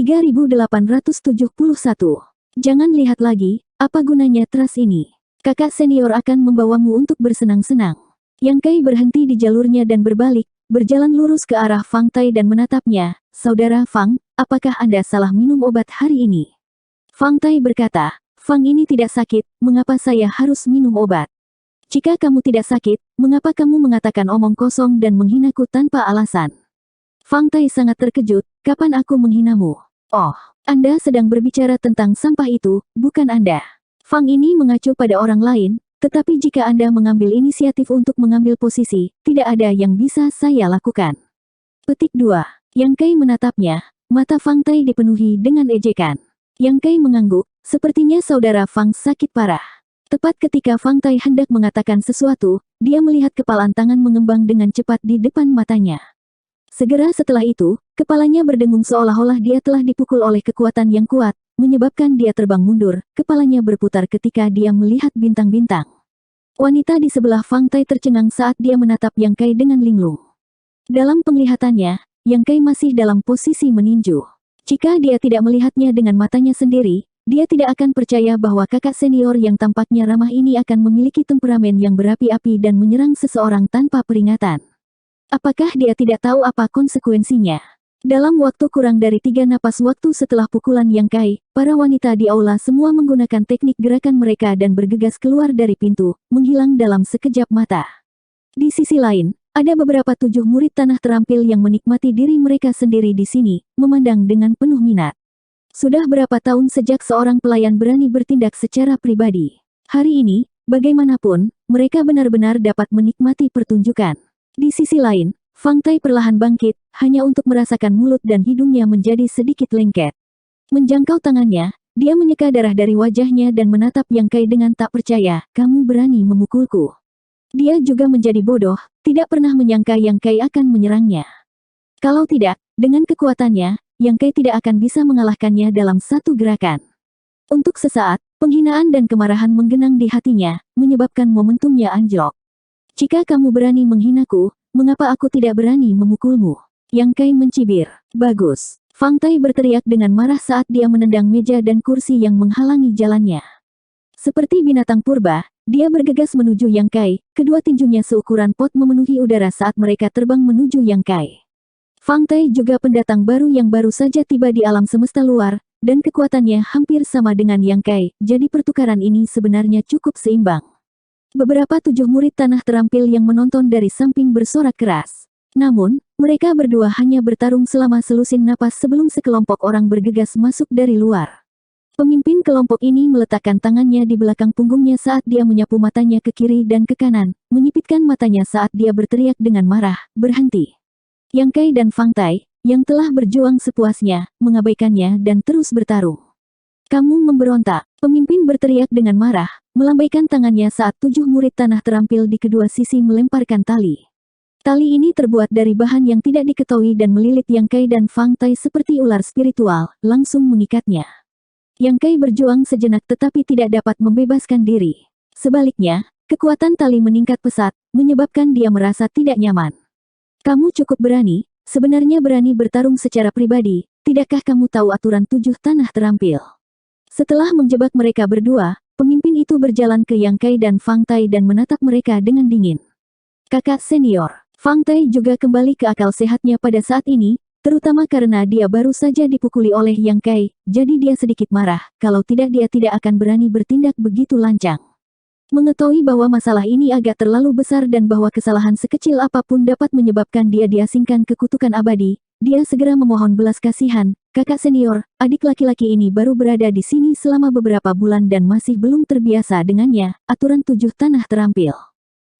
3871. Jangan lihat lagi, apa gunanya trust ini? Kakak senior akan membawamu untuk bersenang-senang. Yang Kai berhenti di jalurnya dan berbalik, berjalan lurus ke arah Fang Tai dan menatapnya. Saudara Fang, apakah Anda salah minum obat hari ini? Fang Tai berkata, Fang ini tidak sakit, mengapa saya harus minum obat? Jika kamu tidak sakit, mengapa kamu mengatakan omong kosong dan menghinaku tanpa alasan? Fang Tai sangat terkejut, kapan aku menghinamu? Oh, Anda sedang berbicara tentang sampah itu, bukan Anda. Fang ini mengacu pada orang lain, tetapi jika Anda mengambil inisiatif untuk mengambil posisi, tidak ada yang bisa saya lakukan. Petik 2. Yang Kai menatapnya, mata Fang Tai dipenuhi dengan ejekan. Yang Kai mengangguk, sepertinya saudara Fang sakit parah. Tepat ketika Fang Tai hendak mengatakan sesuatu, dia melihat kepalan tangan mengembang dengan cepat di depan matanya. Segera setelah itu, kepalanya berdengung seolah-olah dia telah dipukul oleh kekuatan yang kuat, menyebabkan dia terbang mundur, kepalanya berputar ketika dia melihat bintang-bintang. Wanita di sebelah Fang Tai tercengang saat dia menatap Yang Kai dengan linglung. Dalam penglihatannya, Yang Kai masih dalam posisi meninju. Jika dia tidak melihatnya dengan matanya sendiri, dia tidak akan percaya bahwa kakak senior yang tampaknya ramah ini akan memiliki temperamen yang berapi-api dan menyerang seseorang tanpa peringatan. Apakah dia tidak tahu apa konsekuensinya? Dalam waktu kurang dari 3 napas waktu setelah pukulan Yang Kai, para wanita di aula semua menggunakan teknik gerakan mereka dan bergegas keluar dari pintu, menghilang dalam sekejap mata. Di sisi lain, ada beberapa 7 murid tanah terampil yang menikmati diri mereka sendiri di sini, memandang dengan penuh minat. Sudah berapa tahun sejak seorang pelayan berani bertindak secara pribadi? Hari ini, bagaimanapun, mereka benar-benar dapat menikmati pertunjukan. Di sisi lain, Fang Tai perlahan bangkit, hanya untuk merasakan mulut dan hidungnya menjadi sedikit lengket. Menjangkau tangannya, dia menyeka darah dari wajahnya dan menatap Yang Kai dengan tak percaya, kamu berani memukulku. Dia juga menjadi bodoh, tidak pernah menyangka Yang Kai akan menyerangnya. Kalau tidak, dengan kekuatannya, Yang Kai tidak akan bisa mengalahkannya dalam satu gerakan. Untuk sesaat, penghinaan dan kemarahan menggenang di hatinya, menyebabkan momentumnya anjlok. Jika kamu berani menghinaku, mengapa aku tidak berani memukulmu? Yang Kai mencibir. Bagus. Fang Tai berteriak dengan marah saat dia menendang meja dan kursi yang menghalangi jalannya. Seperti binatang purba, dia bergegas menuju Yang Kai, kedua tinjunya seukuran pot memenuhi udara saat mereka terbang menuju Yang Kai. Fang Tai juga pendatang baru yang baru saja tiba di alam semesta luar, dan kekuatannya hampir sama dengan Yang Kai, jadi pertukaran ini sebenarnya cukup seimbang. Beberapa 7 murid tanah terampil yang menonton dari samping bersorak keras. Namun, mereka berdua hanya bertarung selama selusin napas sebelum sekelompok orang bergegas masuk dari luar. Pemimpin kelompok ini meletakkan tangannya di belakang punggungnya saat dia menyapu matanya ke kiri dan ke kanan, menyipitkan matanya saat dia berteriak dengan marah, berhenti. Yang Kai dan Fang Tai, yang telah berjuang sepuasnya, mengabaikannya dan terus bertarung. Kamu memberontak, pemimpin berteriak dengan marah, melambaikan tangannya saat 7 murid tanah terampil di kedua sisi melemparkan tali. Tali ini terbuat dari bahan yang tidak diketahui dan melilit Yang Kai dan Fang Tai seperti ular spiritual, langsung mengikatnya. Yang Kai berjuang sejenak tetapi tidak dapat membebaskan diri. Sebaliknya, kekuatan tali meningkat pesat, menyebabkan dia merasa tidak nyaman. Kamu cukup berani, sebenarnya berani bertarung secara pribadi, tidakkah kamu tahu aturan 7 tanah terampil? Setelah menjebak mereka berdua, pemimpin itu berjalan ke Yang Kai dan Fang Tai dan menatap mereka dengan dingin. Kakak senior, Fang Tai juga kembali ke akal sehatnya pada saat ini, terutama karena dia baru saja dipukuli oleh Yang Kai, jadi dia sedikit marah, kalau tidak dia tidak akan berani bertindak begitu lancang. Mengetahui bahwa masalah ini agak terlalu besar dan bahwa kesalahan sekecil apapun dapat menyebabkan dia diasingkan ke kutukan abadi, dia segera memohon belas kasihan, kakak senior, adik laki-laki ini baru berada di sini selama beberapa bulan dan masih belum terbiasa dengannya, aturan 7 tanah terampil.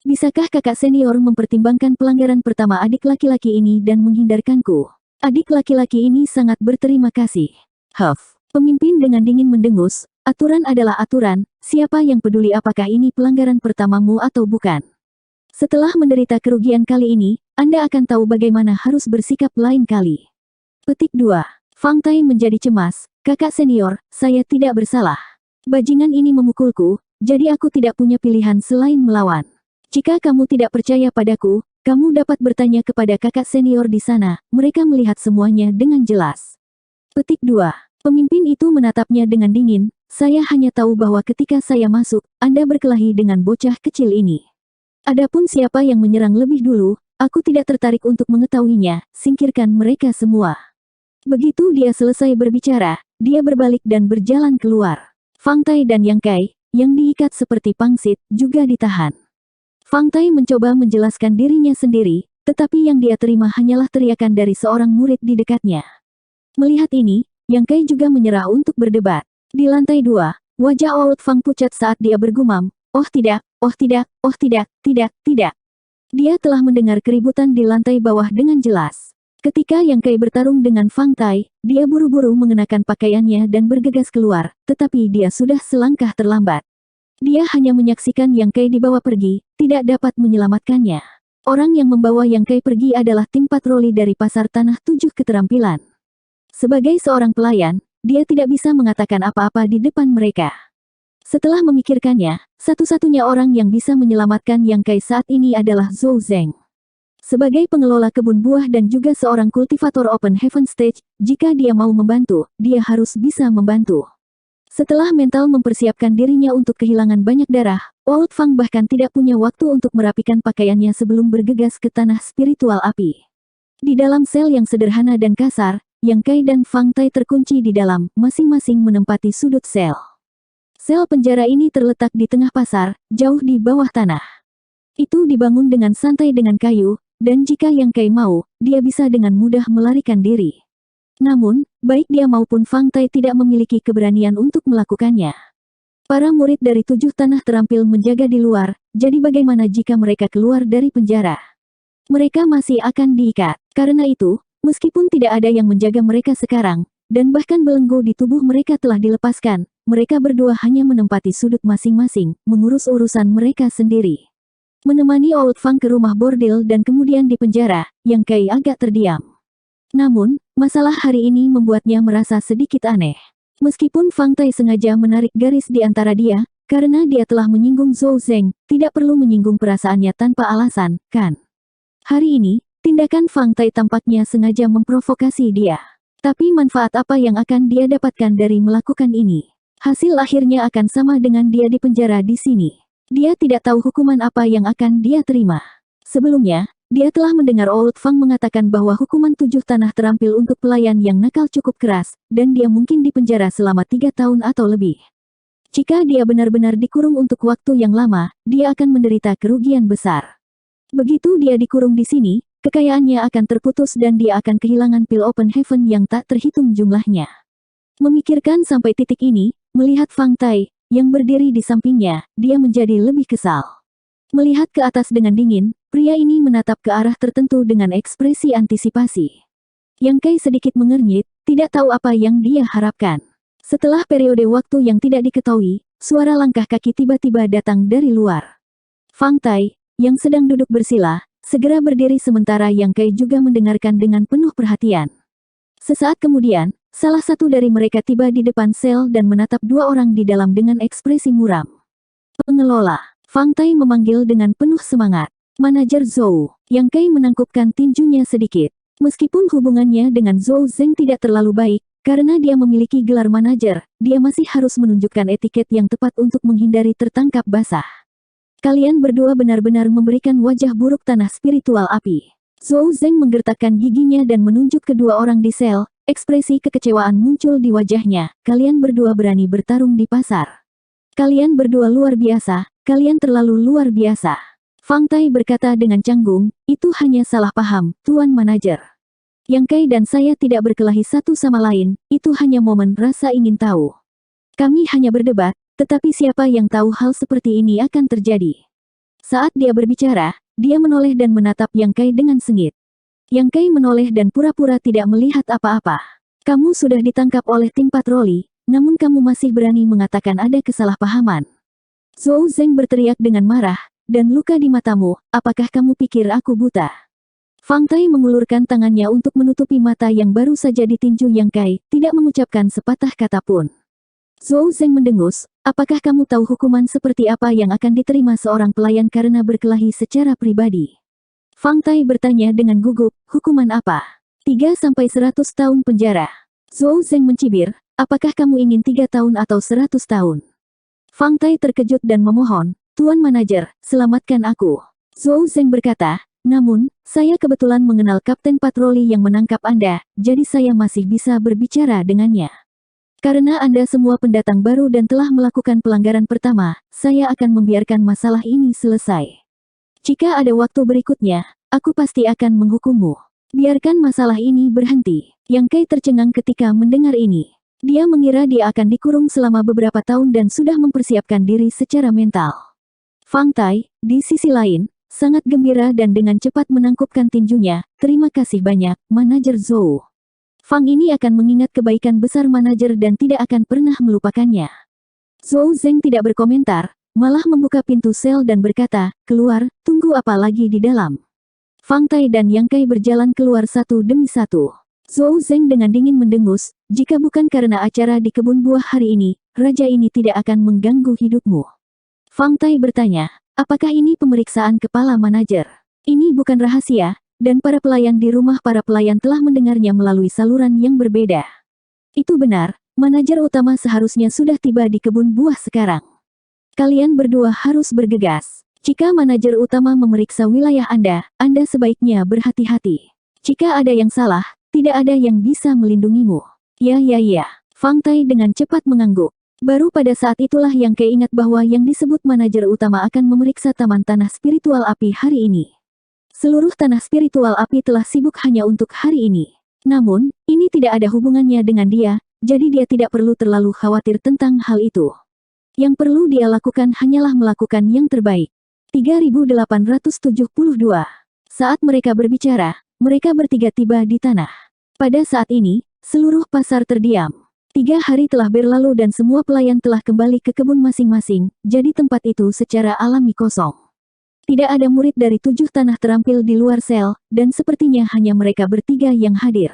Bisakah kakak senior mempertimbangkan pelanggaran pertama adik laki-laki ini dan menghindarkanku? Adik laki-laki ini sangat berterima kasih. Huff. Pemimpin dengan dingin mendengus, aturan adalah aturan, siapa yang peduli apakah ini pelanggaran pertamamu atau bukan. Setelah menderita kerugian kali ini, Anda akan tahu bagaimana harus bersikap lain kali. Petik 2. Fang Tai menjadi cemas, kakak senior, saya tidak bersalah. Bajingan ini memukulku, jadi aku tidak punya pilihan selain melawan. Jika kamu tidak percaya padaku, kamu dapat bertanya kepada kakak senior di sana, mereka melihat semuanya dengan jelas. Petik 2. Pemimpin itu menatapnya dengan dingin, saya hanya tahu bahwa ketika saya masuk, Anda berkelahi dengan bocah kecil ini. Adapun siapa yang menyerang lebih dulu, aku tidak tertarik untuk mengetahuinya, singkirkan mereka semua. Begitu dia selesai berbicara, dia berbalik dan berjalan keluar. Fang Tai dan Yang Kai, yang diikat seperti pangsit, juga ditahan. Fang Tai mencoba menjelaskan dirinya sendiri, tetapi yang dia terima hanyalah teriakan dari seorang murid di dekatnya. Melihat ini, Yang Kai juga menyerah untuk berdebat. Di lantai 2, wajah Old Fang pucat saat dia bergumam, oh tidak, oh tidak, oh tidak, tidak, tidak. Dia telah mendengar keributan di lantai bawah dengan jelas. Ketika Yang Kai bertarung dengan Fang Tai, dia buru-buru mengenakan pakaiannya dan bergegas keluar, tetapi dia sudah selangkah terlambat. Dia hanya menyaksikan Yang Kai dibawa pergi, tidak dapat menyelamatkannya. Orang yang membawa Yang Kai pergi adalah tim patroli dari Pasar Tanah 7 Keterampilan. Sebagai seorang pelayan, dia tidak bisa mengatakan apa-apa di depan mereka. Setelah memikirkannya, satu-satunya orang yang bisa menyelamatkan Yang Kai saat ini adalah Zhou Zeng. Sebagai pengelola kebun buah dan juga seorang kultivator Open Heaven Stage, jika dia mau membantu, dia harus bisa membantu. Setelah mental mempersiapkan dirinya untuk kehilangan banyak darah, Old Fang bahkan tidak punya waktu untuk merapikan pakaiannya sebelum bergegas ke tanah spiritual api. Di dalam sel yang sederhana dan kasar, Yang Kai dan Fang Tai terkunci di dalam, masing-masing menempati sudut sel. Sel penjara ini terletak di tengah pasar, jauh di bawah tanah. Itu dibangun dengan santai dengan kayu, dan jika Yang Kai mau, dia bisa dengan mudah melarikan diri. Namun, baik dia maupun Fang Tai tidak memiliki keberanian untuk melakukannya. Para murid dari 7 tanah terampil menjaga di luar, jadi bagaimana jika mereka keluar dari penjara? Mereka masih akan diikat. Karena itu, meskipun tidak ada yang menjaga mereka sekarang, dan bahkan belenggu di tubuh mereka telah dilepaskan, mereka berdua hanya menempati sudut masing-masing, mengurus urusan mereka sendiri. Menemani Old Fang ke rumah bordil dan kemudian di penjara, Yang Kai agak terdiam. Namun, masalah hari ini membuatnya merasa sedikit aneh. Meskipun Fang Tai sengaja menarik garis di antara dia, karena dia telah menyinggung Zhou Zeng, tidak perlu menyinggung perasaannya tanpa alasan, kan? Hari ini, tindakan Fang Tai tampaknya sengaja memprovokasi dia. Tapi manfaat apa yang akan dia dapatkan dari melakukan ini? Hasil akhirnya akan sama dengan dia dipenjara di sini. Dia tidak tahu hukuman apa yang akan dia terima. Sebelumnya, dia telah mendengar Old Fang mengatakan bahwa hukuman 7 tanah terampil untuk pelayan yang nakal cukup keras, dan dia mungkin dipenjara selama 3 tahun atau lebih. Jika dia benar-benar dikurung untuk waktu yang lama, dia akan menderita kerugian besar. Begitu dia dikurung di sini, kekayaannya akan terputus dan dia akan kehilangan pil Open Heaven yang tak terhitung jumlahnya. Memikirkan sampai titik ini, melihat Fang Tai, yang berdiri di sampingnya, dia menjadi lebih kesal. Melihat ke atas dengan dingin, pria ini menatap ke arah tertentu dengan ekspresi antisipasi. Yang Kai sedikit mengernyit, tidak tahu apa yang dia harapkan. Setelah periode waktu yang tidak diketahui, suara langkah kaki tiba-tiba datang dari luar. Fang Tai, yang sedang duduk bersila, segera berdiri sementara Yang Kai juga mendengarkan dengan penuh perhatian. Sesaat kemudian, salah satu dari mereka tiba di depan sel dan menatap 2 orang di dalam dengan ekspresi muram. Pengelola, Fang Tai memanggil dengan penuh semangat. Manajer Zhou. Yang Kai menangkupkan tinjunya sedikit. Meskipun hubungannya dengan Zhou Zeng tidak terlalu baik, karena dia memiliki gelar manajer, dia masih harus menunjukkan etiket yang tepat untuk menghindari tertangkap basah. Kalian berdua benar-benar memberikan wajah buruk tanah spiritual api. Zhou Zeng menggertakkan giginya dan menunjuk kedua orang di sel, ekspresi kekecewaan muncul di wajahnya. Kalian berdua berani bertarung di pasar. Kalian berdua luar biasa, kalian terlalu luar biasa. Fang Tai berkata dengan canggung, itu hanya salah paham, Tuan Manajer. Yang Kai dan saya tidak berkelahi satu sama lain, itu hanya momen rasa ingin tahu. Kami hanya berdebat, tetapi siapa yang tahu hal seperti ini akan terjadi. Saat dia berbicara, dia menoleh dan menatap Yang Kai dengan sengit. Yang Kai menoleh dan pura-pura tidak melihat apa-apa. Kamu sudah ditangkap oleh tim patroli, namun kamu masih berani mengatakan ada kesalahpahaman. Zhou Zeng berteriak dengan marah, dan luka di matamu, apakah kamu pikir aku buta? Fang Tai mengulurkan tangannya untuk menutupi mata yang baru saja ditinju Yang Kai, tidak mengucapkan sepatah kata pun. Zhou Zeng mendengus, apakah kamu tahu hukuman seperti apa yang akan diterima seorang pelayan karena berkelahi secara pribadi? Fang Tai bertanya dengan gugup, hukuman apa? 3-100 tahun penjara. Zhou Zeng mencibir, apakah kamu ingin 3 tahun atau 100 tahun? Fang Tai terkejut dan memohon, Tuan Manajer, selamatkan aku. Zhou Zeng berkata, namun, saya kebetulan mengenal Kapten Patroli yang menangkap Anda, jadi saya masih bisa berbicara dengannya. Karena Anda semua pendatang baru dan telah melakukan pelanggaran pertama, saya akan membiarkan masalah ini selesai. Jika ada waktu berikutnya, aku pasti akan menghukummu. Biarkan masalah ini berhenti. Yang Kai tercengang ketika mendengar ini. Dia mengira dia akan dikurung selama beberapa tahun dan sudah mempersiapkan diri secara mental. Fang Tai, di sisi lain, sangat gembira dan dengan cepat menangkupkan tinjunya. Terima kasih banyak, Manajer Zhou. Fang ini akan mengingat kebaikan besar manajer dan tidak akan pernah melupakannya. Zhou Zeng tidak berkomentar, malah membuka pintu sel dan berkata, keluar, tunggu apa lagi di dalam. Fang Tai dan Yang Kai berjalan keluar satu demi satu. Zhou Zeng dengan dingin mendengus, jika bukan karena acara di kebun buah hari ini, raja ini tidak akan mengganggu hidupmu. Fang Tai bertanya, apakah ini pemeriksaan kepala manajer? Ini bukan rahasia, dan para pelayan di rumah para pelayan telah mendengarnya melalui saluran yang berbeda. Itu benar, manajer utama seharusnya sudah tiba di kebun buah sekarang. Kalian berdua harus bergegas. Jika manajer utama memeriksa wilayah Anda sebaiknya berhati-hati. Jika ada yang salah, tidak ada yang bisa melindungimu. Ya. Fang Tai dengan cepat mengangguk. Baru pada saat itulah Yang Kai ingat bahwa yang disebut manajer utama akan memeriksa taman tanah spiritual api hari ini. Seluruh tanah spiritual api telah sibuk hanya untuk hari ini. Namun, ini tidak ada hubungannya dengan dia, jadi dia tidak perlu terlalu khawatir tentang hal itu. Yang perlu dia lakukan hanyalah melakukan yang terbaik. 3872. Saat mereka berbicara, mereka bertiga tiba di tanah. Pada saat ini, seluruh pasar terdiam. 3 hari telah berlalu dan semua pelayan telah kembali ke kebun masing-masing, jadi tempat itu secara alami kosong. Tidak ada murid dari 7 tanah terampil di luar sel, dan sepertinya hanya mereka bertiga yang hadir.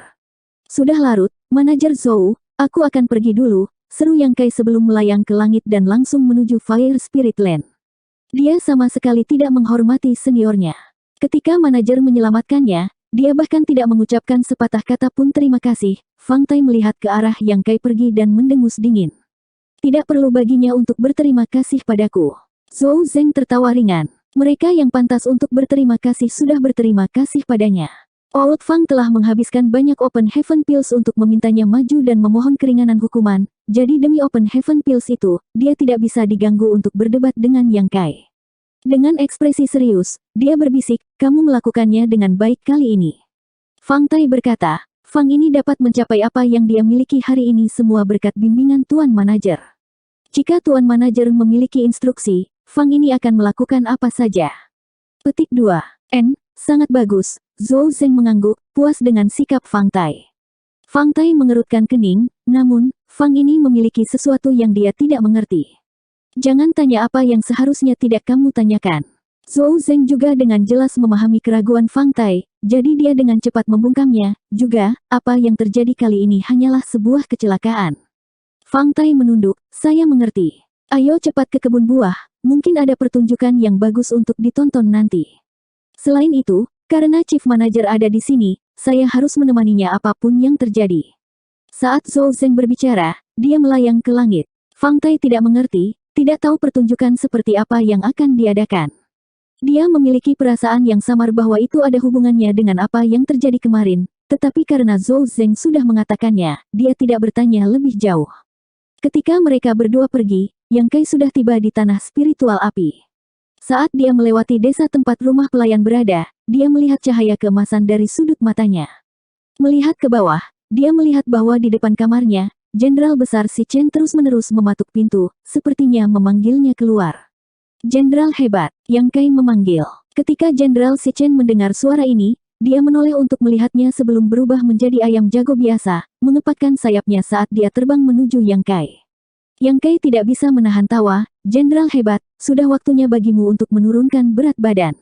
Sudah larut, Manajer Zhou, aku akan pergi dulu, seru Yang Kai sebelum melayang ke langit dan langsung menuju Fire Spirit Land. Dia sama sekali tidak menghormati seniornya. Ketika manajer menyelamatkannya, dia bahkan tidak mengucapkan sepatah kata pun terima kasih. Fang Tai melihat ke arah Yang Kai pergi dan mendengus dingin. Tidak perlu baginya untuk berterima kasih padaku. Zhou Zeng tertawa ringan. Mereka yang pantas untuk berterima kasih sudah berterima kasih padanya. Old Fang telah menghabiskan banyak Open Heaven Pills untuk memintanya maju dan memohon keringanan hukuman, jadi demi Open Heaven Pills itu, dia tidak bisa diganggu untuk berdebat dengan Yang Kai. Dengan ekspresi serius, dia berbisik, kamu melakukannya dengan baik kali ini. Fang Tai berkata, Fang ini dapat mencapai apa yang dia miliki hari ini semua berkat bimbingan Tuan Manajer. Jika Tuan Manajer memiliki instruksi, Fang ini akan melakukan apa saja. Petik 2. N. Sangat bagus. Zhou Zeng mengangguk, puas dengan sikap Fang Tai. Fang Tai mengerutkan kening, namun, Fang ini memiliki sesuatu yang dia tidak mengerti. Jangan tanya apa yang seharusnya tidak kamu tanyakan. Zhou Zeng juga dengan jelas memahami keraguan Fang Tai, jadi dia dengan cepat membungkamnya, juga, apa yang terjadi kali ini hanyalah sebuah kecelakaan. Fang Tai menunduk, saya mengerti. Ayo cepat ke kebun buah, mungkin ada pertunjukan yang bagus untuk ditonton nanti. Selain itu, karena Chief Manager ada di sini, saya harus menemaninya apapun yang terjadi. Saat Zhou Zeng berbicara, dia melayang ke langit. Fang Tai tidak mengerti, tidak tahu pertunjukan seperti apa yang akan diadakan. Dia memiliki perasaan yang samar bahwa itu ada hubungannya dengan apa yang terjadi kemarin, tetapi karena Zhou Zeng sudah mengatakannya, dia tidak bertanya lebih jauh. Ketika mereka berdua pergi, Yang Kai sudah tiba di tanah spiritual api. Saat dia melewati desa tempat rumah pelayan berada, dia melihat cahaya keemasan dari sudut matanya. Melihat ke bawah, dia melihat bahwa di depan kamarnya, Jenderal Besar Si Chen terus-menerus mematuk pintu, sepertinya memanggilnya keluar. Jenderal hebat, Yang Kai memanggil. Ketika Jenderal Si Chen mendengar suara ini, dia menoleh untuk melihatnya sebelum berubah menjadi ayam jago biasa, mengepakkan sayapnya saat dia terbang menuju Yang Kai. Yang Kai tidak bisa menahan tawa, Jenderal hebat, sudah waktunya bagimu untuk menurunkan berat badan.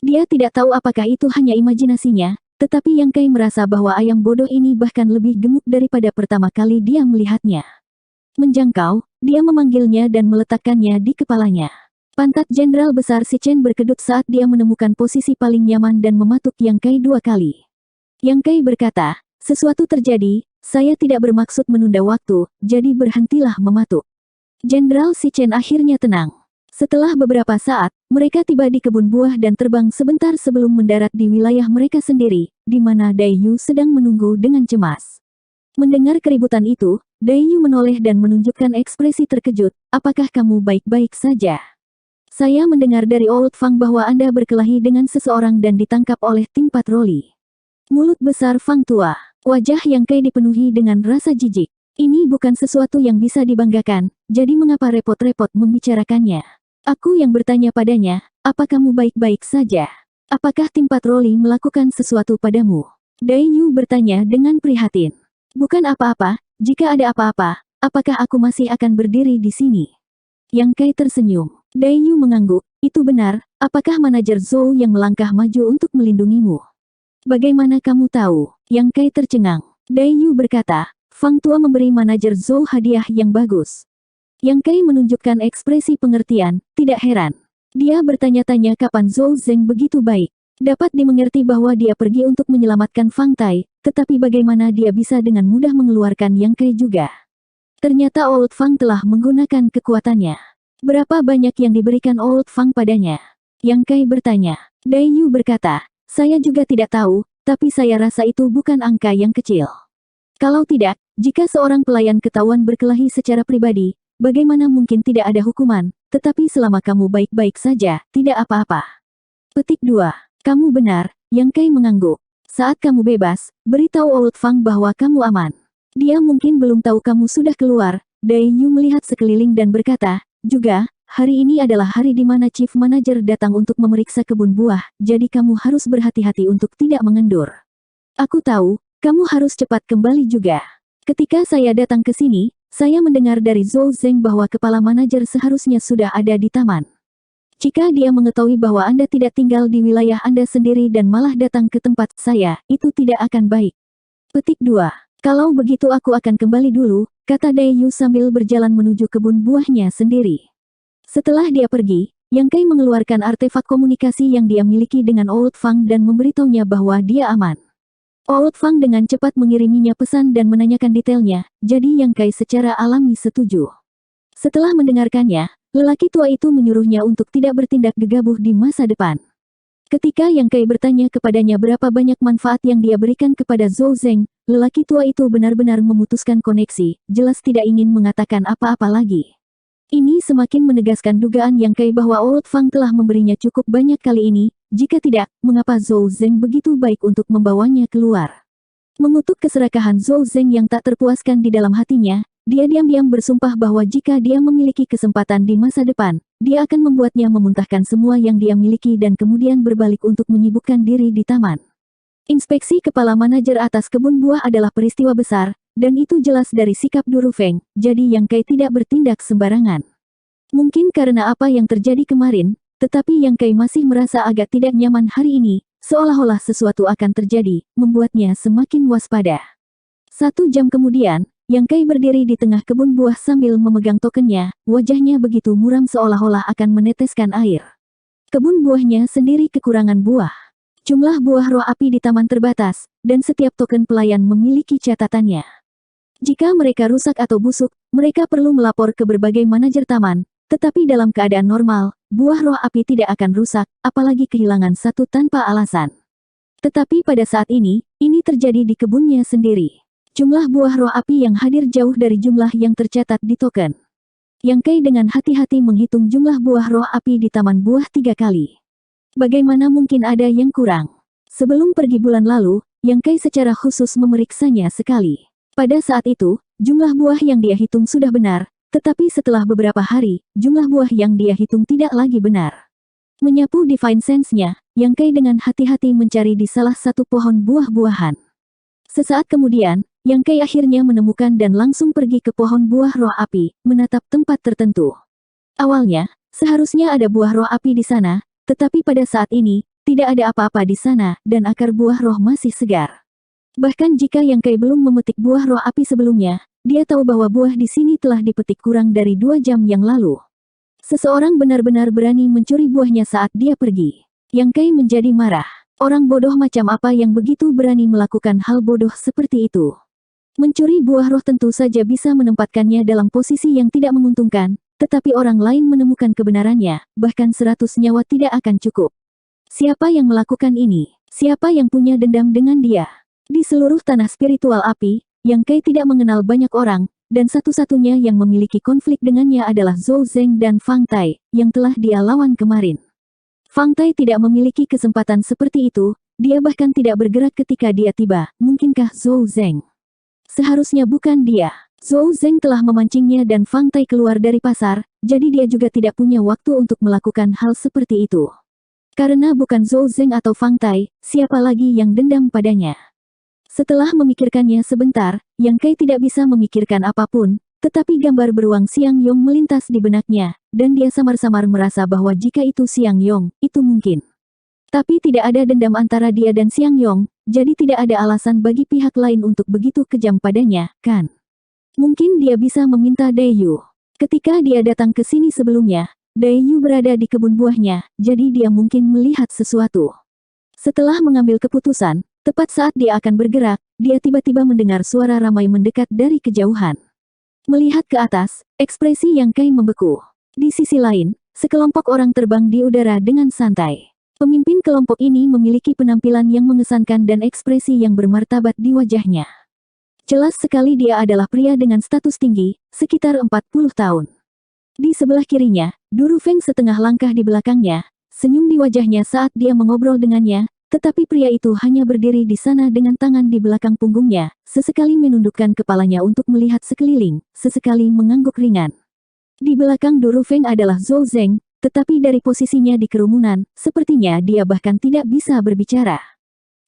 Dia tidak tahu apakah itu hanya imajinasinya, tetapi Yang Kai merasa bahwa ayam bodoh ini bahkan lebih gemuk daripada pertama kali dia melihatnya. Menjangkau, dia memanggilnya dan meletakkannya di kepalanya. Pantat Jenderal Besar Si Chen berkedut saat dia menemukan posisi paling nyaman dan mematuk Yang Kai 2 kali. Yang Kai berkata, sesuatu terjadi, saya tidak bermaksud menunda waktu, jadi berhentilah mematuk. Jenderal Si Chen akhirnya tenang. Setelah beberapa saat, mereka tiba di kebun buah dan terbang sebentar sebelum mendarat di wilayah mereka sendiri, di mana Dai Yu sedang menunggu dengan cemas. Mendengar keributan itu, Dai Yu menoleh dan menunjukkan ekspresi terkejut, apakah kamu baik-baik saja? Saya mendengar dari Old Fang bahwa Anda berkelahi dengan seseorang dan ditangkap oleh tim patroli. Mulut besar Fang tua. Wajah Yang Kai dipenuhi dengan rasa jijik. Ini bukan sesuatu yang bisa dibanggakan, jadi mengapa repot-repot membicarakannya? Aku yang bertanya padanya, apa kamu baik-baik saja? Apakah tim patroli melakukan sesuatu padamu? Dai Yu bertanya dengan prihatin. Bukan apa-apa, jika ada apa-apa, apakah aku masih akan berdiri di sini? Yang Kai tersenyum. Dai Yu mengangguk, itu benar, apakah manajer Zhou yang melangkah maju untuk melindungimu? Bagaimana kamu tahu? Yang Kai tercengang. Dai Yu berkata, Fang tua memberi manajer Zhou hadiah yang bagus. Yang Kai menunjukkan ekspresi pengertian, tidak heran. Dia bertanya-tanya kapan Zhou Zeng begitu baik. Dapat dimengerti bahwa dia pergi untuk menyelamatkan Fang Tai, tetapi bagaimana dia bisa dengan mudah mengeluarkan Yang Kai juga? Ternyata Old Fang telah menggunakan kekuatannya. Berapa banyak yang diberikan Old Fang padanya? Yang Kai bertanya. Dai Yu berkata, saya juga tidak tahu, tapi saya rasa itu bukan angka yang kecil. Kalau tidak, jika seorang pelayan ketahuan berkelahi secara pribadi, bagaimana mungkin tidak ada hukuman, tetapi selama kamu baik-baik saja, tidak apa-apa. Petik 2. Kamu benar, Yang Kai mengangguk. Saat kamu bebas, beritahu Old Fang bahwa kamu aman. Dia mungkin belum tahu kamu sudah keluar. Dai Yu melihat sekeliling dan berkata, juga, hari ini adalah hari di mana Chief Manager datang untuk memeriksa kebun buah, jadi kamu harus berhati-hati untuk tidak mengendur. Aku tahu, kamu harus cepat kembali juga. Ketika saya datang ke sini, saya mendengar dari Zhou Zeng bahwa kepala manajer seharusnya sudah ada di taman. Jika dia mengetahui bahwa Anda tidak tinggal di wilayah Anda sendiri dan malah datang ke tempat saya, itu tidak akan baik. Petik 2. Kalau begitu aku akan kembali dulu, kata Dai Yu sambil berjalan menuju kebun buahnya sendiri. Setelah dia pergi, Yang Kai mengeluarkan artefak komunikasi yang dia miliki dengan Old Fang dan memberitahunya bahwa dia aman. Old Fang dengan cepat mengiriminya pesan dan menanyakan detailnya, jadi Yang Kai secara alami setuju. Setelah mendengarkannya, lelaki tua itu menyuruhnya untuk tidak bertindak gegabah di masa depan. Ketika Yang Kai bertanya kepadanya berapa banyak manfaat yang dia berikan kepada Zhou Zeng, lelaki tua itu benar-benar memutuskan koneksi, jelas tidak ingin mengatakan apa-apa lagi. Ini semakin menegaskan dugaan Yang Kai bahwa Old Fang telah memberinya cukup banyak kali ini, jika tidak, mengapa Zhou Zeng begitu baik untuk membawanya keluar. Mengutuk keserakahan Zhou Zeng yang tak terpuaskan di dalam hatinya, dia diam-diam bersumpah bahwa jika dia memiliki kesempatan di masa depan, dia akan membuatnya memuntahkan semua yang dia miliki dan kemudian berbalik untuk menyibukkan diri di taman. Inspeksi kepala manajer atas kebun buah adalah peristiwa besar, dan itu jelas dari sikap Duru Feng, jadi Yang Kai tidak bertindak sembarangan. Mungkin karena apa yang terjadi kemarin, tetapi Yang Kai masih merasa agak tidak nyaman hari ini, seolah-olah sesuatu akan terjadi, membuatnya semakin waspada. 1 jam kemudian, Yang Kai berdiri di tengah kebun buah sambil memegang tokennya, wajahnya begitu muram seolah-olah akan meneteskan air. Kebun buahnya sendiri kekurangan buah. Jumlah buah roh api di taman terbatas, dan setiap token pelayan memiliki catatannya. Jika mereka rusak atau busuk, mereka perlu melapor ke berbagai manajer taman, tetapi dalam keadaan normal, buah roh api tidak akan rusak, apalagi kehilangan satu tanpa alasan. Tetapi pada saat ini terjadi di kebunnya sendiri. Jumlah buah roh api yang hadir jauh dari jumlah yang tercatat di token. Yang Kai dengan hati-hati menghitung jumlah buah roh api di taman buah 3 kali. Bagaimana mungkin ada yang kurang? Sebelum pergi bulan lalu, Yang Kai secara khusus memeriksanya sekali. Pada saat itu, jumlah buah yang dia hitung sudah benar, tetapi setelah beberapa hari, jumlah buah yang dia hitung tidak lagi benar. Menyapu Divine Sense-nya, Yang Kai dengan hati-hati mencari di salah satu pohon buah-buahan. Sesaat kemudian, Yang Kai akhirnya menemukan dan langsung pergi ke pohon buah roh api, menatap tempat tertentu. Awalnya, seharusnya ada buah roh api di sana, tetapi pada saat ini, tidak ada apa-apa di sana, dan akar buah roh masih segar. Bahkan jika Yang Kai belum memetik buah roh api sebelumnya, dia tahu bahwa buah di sini telah dipetik kurang dari 2 jam yang lalu. Seseorang benar-benar berani mencuri buahnya saat dia pergi. Yang Kai menjadi marah. Orang bodoh macam apa yang begitu berani melakukan hal bodoh seperti itu? Mencuri buah roh tentu saja bisa menempatkannya dalam posisi yang tidak menguntungkan, tetapi orang lain menemukan kebenarannya, bahkan 100 nyawa tidak akan cukup. Siapa yang melakukan ini? Siapa yang punya dendam dengan dia? Di seluruh tanah spiritual api, Yang Kai tidak mengenal banyak orang, dan satu-satunya yang memiliki konflik dengannya adalah Zhou Zeng dan Fang Tai, yang telah dia lawan kemarin. Fang Tai tidak memiliki kesempatan seperti itu, dia bahkan tidak bergerak ketika dia tiba. Mungkinkah Zhou Zeng? Seharusnya bukan dia. Zhou Zeng telah memancingnya dan Fang Tai keluar dari pasar, jadi dia juga tidak punya waktu untuk melakukan hal seperti itu. Karena bukan Zhou Zeng atau Fang Tai, siapa lagi yang dendam padanya? Setelah memikirkannya sebentar, Yang Kai tidak bisa memikirkan apapun, tetapi gambar beruang Xiang Yong melintas di benaknya, dan dia samar-samar merasa bahwa jika itu Xiang Yong, itu mungkin. Tapi tidak ada dendam antara dia dan Xiang Yong, jadi tidak ada alasan bagi pihak lain untuk begitu kejam padanya, kan? Mungkin dia bisa meminta Dayu. Ketika dia datang ke sini sebelumnya, Dayu berada di kebun buahnya, jadi dia mungkin melihat sesuatu. Setelah mengambil keputusan, tepat saat dia akan bergerak, dia tiba-tiba mendengar suara ramai mendekat dari kejauhan. Melihat ke atas, ekspresi Yang Kai membeku. Di sisi lain, sekelompok orang terbang di udara dengan santai. Pemimpin kelompok ini memiliki penampilan yang mengesankan dan ekspresi yang bermartabat di wajahnya. Jelas sekali dia adalah pria dengan status tinggi, sekitar 40 tahun. Di sebelah kirinya, Du Rufeng setengah langkah di belakangnya, senyum di wajahnya saat dia mengobrol dengannya, tetapi pria itu hanya berdiri di sana dengan tangan di belakang punggungnya, sesekali menundukkan kepalanya untuk melihat sekeliling, sesekali mengangguk ringan. Di belakang Du Rufeng adalah Zhou Zeng, tetapi dari posisinya di kerumunan, sepertinya dia bahkan tidak bisa berbicara.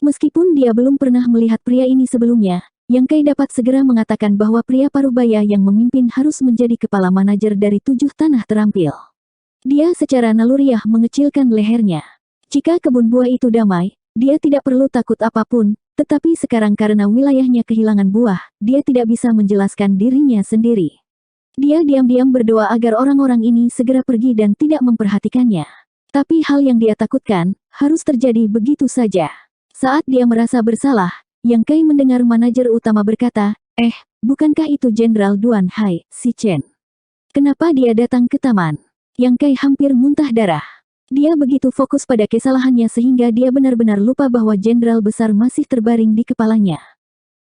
Meskipun dia belum pernah melihat pria ini sebelumnya, Yang Kai dapat segera mengatakan bahwa pria parubaya yang memimpin harus menjadi kepala manajer dari 7 tanah terampil. Dia secara naluriah mengecilkan lehernya. Jika kebun buah itu damai, dia tidak perlu takut apapun, tetapi sekarang karena wilayahnya kehilangan buah, dia tidak bisa menjelaskan dirinya sendiri. Dia diam-diam berdoa agar orang-orang ini segera pergi dan tidak memperhatikannya. Tapi hal yang dia takutkan, harus terjadi begitu saja. Saat dia merasa bersalah, Yang Kai mendengar manajer utama berkata, bukankah itu Jenderal Duan Hai, si Chen? Kenapa dia datang ke taman? Yang Kai hampir muntah darah. Dia begitu fokus pada kesalahannya sehingga dia benar-benar lupa bahwa jenderal besar masih terbaring di kepalanya.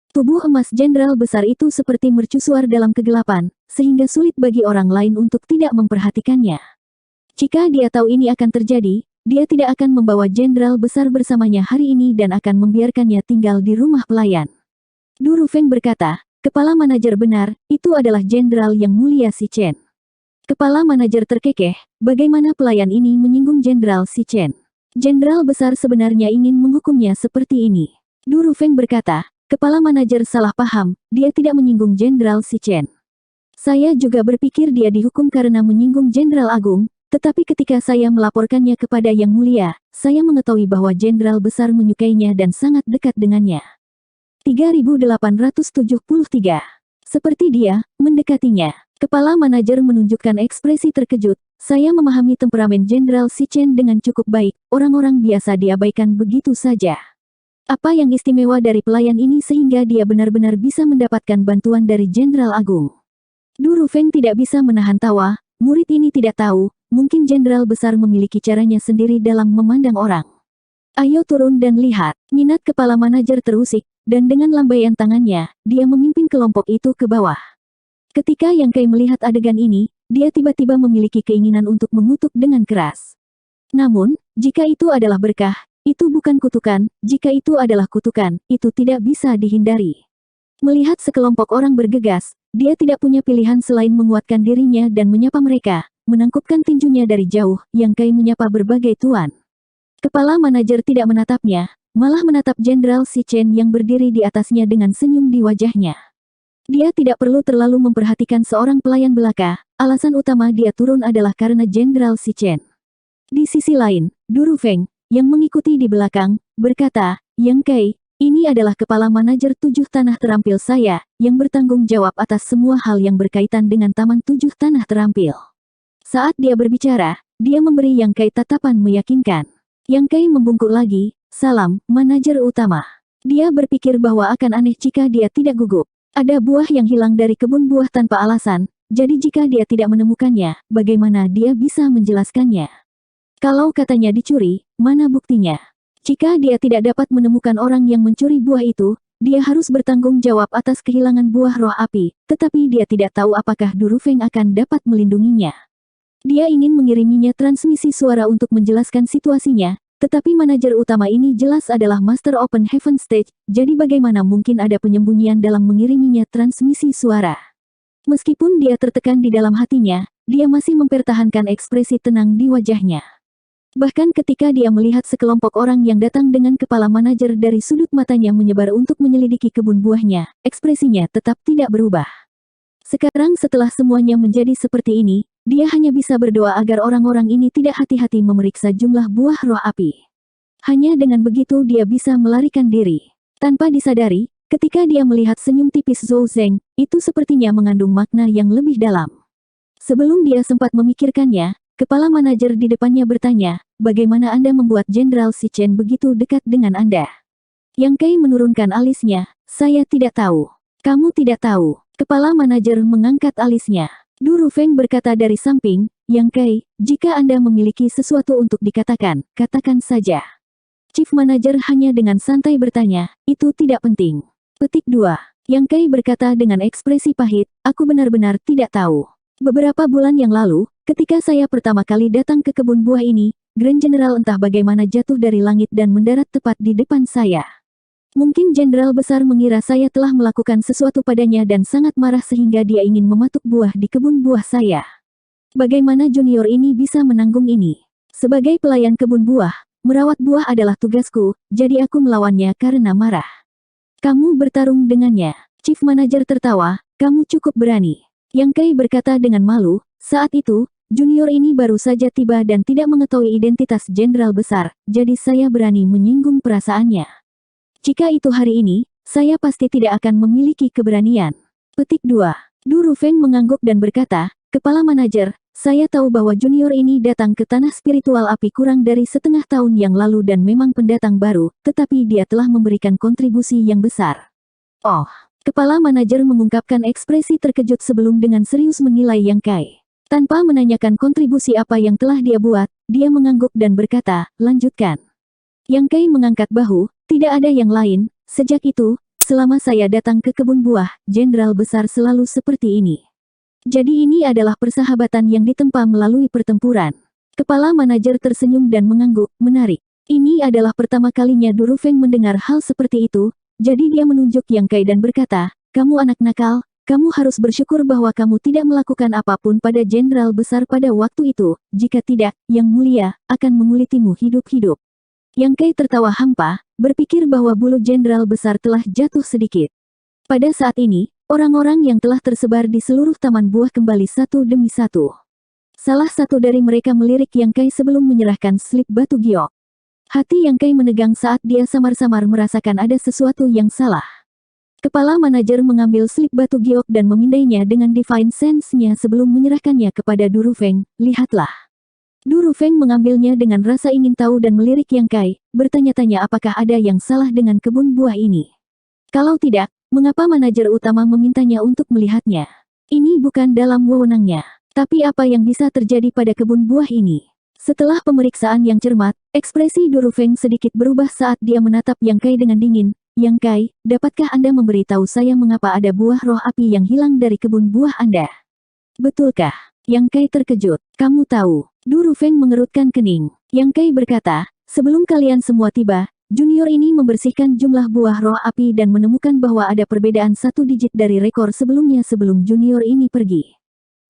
Tubuh emas jenderal besar itu seperti mercusuar dalam kegelapan, sehingga sulit bagi orang lain untuk tidak memperhatikannya. Jika dia tahu ini akan terjadi, dia tidak akan membawa jenderal besar bersamanya hari ini dan akan membiarkannya tinggal di rumah pelayan. Du Rufeng berkata, kepala manajer benar, itu adalah jenderal yang mulia si Chen. Kepala manajer terkekeh, bagaimana pelayan ini menyinggung jenderal si Chen? Jenderal besar sebenarnya ingin menghukumnya seperti ini. Du Rufeng berkata, kepala manajer salah paham, dia tidak menyinggung Jenderal si Chen. Saya juga berpikir dia dihukum karena menyinggung Jenderal Agung, tetapi ketika saya melaporkannya kepada Yang Mulia, saya mengetahui bahwa Jenderal besar menyukainya dan sangat dekat dengannya. 3873. Seperti dia, mendekatinya. Kepala manajer menunjukkan ekspresi terkejut, saya memahami temperamen Jenderal si Chen dengan cukup baik, orang-orang biasa diabaikan begitu saja. Apa yang istimewa dari pelayan ini sehingga dia benar-benar bisa mendapatkan bantuan dari Jenderal Agung? Du Rufeng tidak bisa menahan tawa, murid ini tidak tahu, mungkin jenderal besar memiliki caranya sendiri dalam memandang orang. Ayo turun dan lihat, minat kepala manajer terusik, dan dengan lambaian tangannya, dia memimpin kelompok itu ke bawah. Ketika Yang Kai melihat adegan ini, dia tiba-tiba memiliki keinginan untuk mengutuk dengan keras. Namun, jika itu adalah berkah, itu bukan kutukan, jika itu adalah kutukan, itu tidak bisa dihindari. Melihat sekelompok orang bergegas, dia tidak punya pilihan selain menguatkan dirinya dan menyapa mereka, menangkupkan tinjunya dari jauh, Yang Kai menyapa berbagai tuan. Kepala manajer tidak menatapnya, malah menatap Jenderal si Chen yang berdiri di atasnya dengan senyum di wajahnya. Dia tidak perlu terlalu memperhatikan seorang pelayan belaka, alasan utama dia turun adalah karena Jenderal si Chen. Di sisi lain, Du Rufeng, yang mengikuti di belakang, berkata, Yang Kai, ini adalah kepala manajer 7 tanah terampil saya, yang bertanggung jawab atas semua hal yang berkaitan dengan taman 7 tanah terampil. Saat dia berbicara, dia memberi Yang Kai tatapan meyakinkan. Yang Kai membungkuk lagi, salam, manajer utama. Dia berpikir bahwa akan aneh jika dia tidak gugup. Ada buah yang hilang dari kebun buah tanpa alasan, jadi jika dia tidak menemukannya, bagaimana dia bisa menjelaskannya? Kalau katanya dicuri, mana buktinya? Jika dia tidak dapat menemukan orang yang mencuri buah itu, dia harus bertanggung jawab atas kehilangan buah roh api, tetapi dia tidak tahu apakah Durufeng akan dapat melindunginya. Dia ingin mengiriminya transmisi suara untuk menjelaskan situasinya, tetapi manajer utama ini jelas adalah Master Open Heaven Stage, jadi bagaimana mungkin ada penyembunyian dalam mengiriminya transmisi suara. Meskipun dia tertekan di dalam hatinya, dia masih mempertahankan ekspresi tenang di wajahnya. Bahkan ketika dia melihat sekelompok orang yang datang dengan kepala manajer dari sudut matanya menyebar untuk menyelidiki kebun buahnya, ekspresinya tetap tidak berubah. Sekarang setelah semuanya menjadi seperti ini, dia hanya bisa berdoa agar orang-orang ini tidak hati-hati memeriksa jumlah buah roh api. Hanya dengan begitu dia bisa melarikan diri. Tanpa disadari, ketika dia melihat senyum tipis Zhou Zeng, itu sepertinya mengandung makna yang lebih dalam. Sebelum dia sempat memikirkannya, kepala manajer di depannya bertanya, bagaimana Anda membuat Jenderal Si Chen begitu dekat dengan Anda? Yang Kai menurunkan alisnya, saya tidak tahu. Kamu tidak tahu. Kepala manajer mengangkat alisnya. Durufeng berkata dari samping, Yang Kai, jika Anda memiliki sesuatu untuk dikatakan, katakan saja. Chief Manager hanya dengan santai bertanya, itu tidak penting. Petik 2. Yang Kai berkata dengan ekspresi pahit, aku benar-benar tidak tahu. Beberapa bulan yang lalu, ketika saya pertama kali datang ke kebun buah ini, Grand General entah bagaimana jatuh dari langit dan mendarat tepat di depan saya. Mungkin Jenderal Besar mengira saya telah melakukan sesuatu padanya dan sangat marah sehingga dia ingin mematuk buah di kebun buah saya. Bagaimana junior ini bisa menanggung ini? Sebagai pelayan kebun buah, merawat buah adalah tugasku, jadi aku melawannya karena marah. Kamu bertarung dengannya. Chief Manager tertawa, kamu cukup berani. Yang Kai berkata dengan malu, saat itu, junior ini baru saja tiba dan tidak mengetahui identitas Jenderal Besar, jadi saya berani menyinggung perasaannya. Jika itu hari ini, saya pasti tidak akan memiliki keberanian. Petik 2. Durufeng mengangguk dan berkata, Kepala Manajer, saya tahu bahwa junior ini datang ke tanah spiritual api kurang dari setengah tahun yang lalu dan memang pendatang baru, tetapi dia telah memberikan kontribusi yang besar. Oh, Kepala Manajer mengungkapkan ekspresi terkejut sebelum dengan serius menilai Yang Kai. Tanpa menanyakan kontribusi apa yang telah dia buat, dia mengangguk dan berkata, lanjutkan. Yang Kai mengangkat bahu, tidak ada yang lain, sejak itu, selama saya datang ke kebun buah, Jenderal Besar selalu seperti ini. Jadi ini adalah persahabatan yang ditempa melalui pertempuran. Kepala manajer tersenyum dan mengangguk, menarik. Ini adalah pertama kalinya Durufeng mendengar hal seperti itu, jadi dia menunjuk Yang Kai dan berkata, kamu anak nakal, kamu harus bersyukur bahwa kamu tidak melakukan apapun pada Jenderal Besar pada waktu itu, jika tidak, Yang Mulia, akan mengulitimu hidup-hidup. Yang Kai tertawa hampa, berpikir bahwa bulu Jenderal Besar telah jatuh sedikit. Pada saat ini, orang-orang yang telah tersebar di seluruh taman buah kembali satu demi satu. Salah satu dari mereka melirik Yang Kai sebelum menyerahkan slip batu giok. Hati Yang Kai menegang saat dia samar-samar merasakan ada sesuatu yang salah. Kepala manajer mengambil slip batu giok dan memindainya dengan Divine Sense-nya sebelum menyerahkannya kepada Durufeng, lihatlah. Durufeng mengambilnya dengan rasa ingin tahu dan melirik Yang Kai, bertanya-tanya apakah ada yang salah dengan kebun buah ini. Kalau tidak, mengapa manajer utama memintanya untuk melihatnya? Ini bukan dalam wewenangnya. Tapi apa yang bisa terjadi pada kebun buah ini? Setelah pemeriksaan yang cermat, ekspresi Durufeng sedikit berubah saat dia menatap Yang Kai dengan dingin. Yang Kai, dapatkah Anda memberitahu saya mengapa ada buah roh api yang hilang dari kebun buah Anda? Betulkah? Yang Kai terkejut. Kamu tahu. Durufeng mengerutkan kening. Yang Kai berkata, sebelum kalian semua tiba, junior ini membersihkan jumlah buah roh api dan menemukan bahwa ada perbedaan 1 digit dari rekor sebelumnya sebelum junior ini pergi.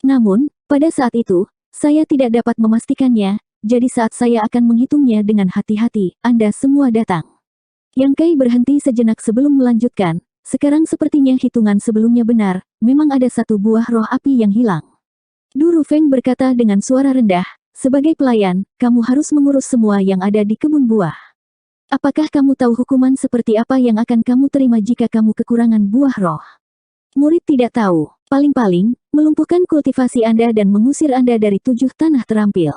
Namun, pada saat itu, saya tidak dapat memastikannya, jadi saat saya akan menghitungnya dengan hati-hati, Anda semua datang. Yang Kai berhenti sejenak sebelum melanjutkan, sekarang sepertinya hitungan sebelumnya benar, memang ada 1 buah roh api yang hilang. Durufeng berkata dengan suara rendah, sebagai pelayan, kamu harus mengurus semua yang ada di kebun buah. Apakah kamu tahu hukuman seperti apa yang akan kamu terima jika kamu kekurangan buah roh? Murid tidak tahu. Paling-paling, melumpuhkan kultivasi Anda dan mengusir Anda dari 7 tanah terampil.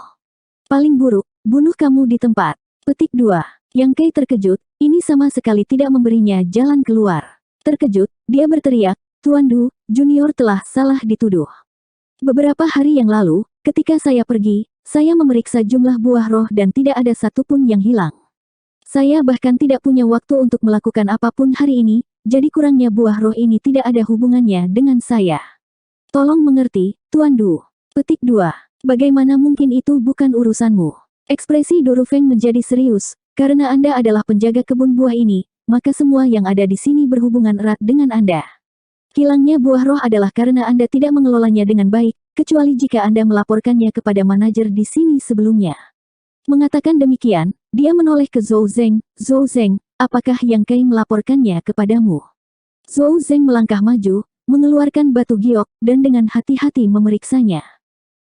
Paling buruk, bunuh kamu di tempat. Petik 2. Yang Kai terkejut, ini sama sekali tidak memberinya jalan keluar. Terkejut, dia berteriak, Tuan Du, Junior telah salah dituduh. Beberapa hari yang lalu, ketika saya pergi, saya memeriksa jumlah buah roh dan tidak ada satupun yang hilang. Saya bahkan tidak punya waktu untuk melakukan apapun hari ini, jadi kurangnya buah roh ini tidak ada hubungannya dengan saya. Tolong mengerti, Tuan Du. Petik 2. Bagaimana mungkin itu bukan urusanmu? Ekspresi Durufeng menjadi serius, karena Anda adalah penjaga kebun buah ini, maka semua yang ada di sini berhubungan erat dengan Anda. Hilangnya buah roh adalah karena Anda tidak mengelolanya dengan baik, kecuali jika Anda melaporkannya kepada manajer di sini sebelumnya. Mengatakan demikian, dia menoleh ke Zhou Zeng. Zhou Zeng, apakah Yang Kai melaporkannya kepadamu? Zhou Zeng melangkah maju, mengeluarkan batu giok, dan dengan hati-hati memeriksanya.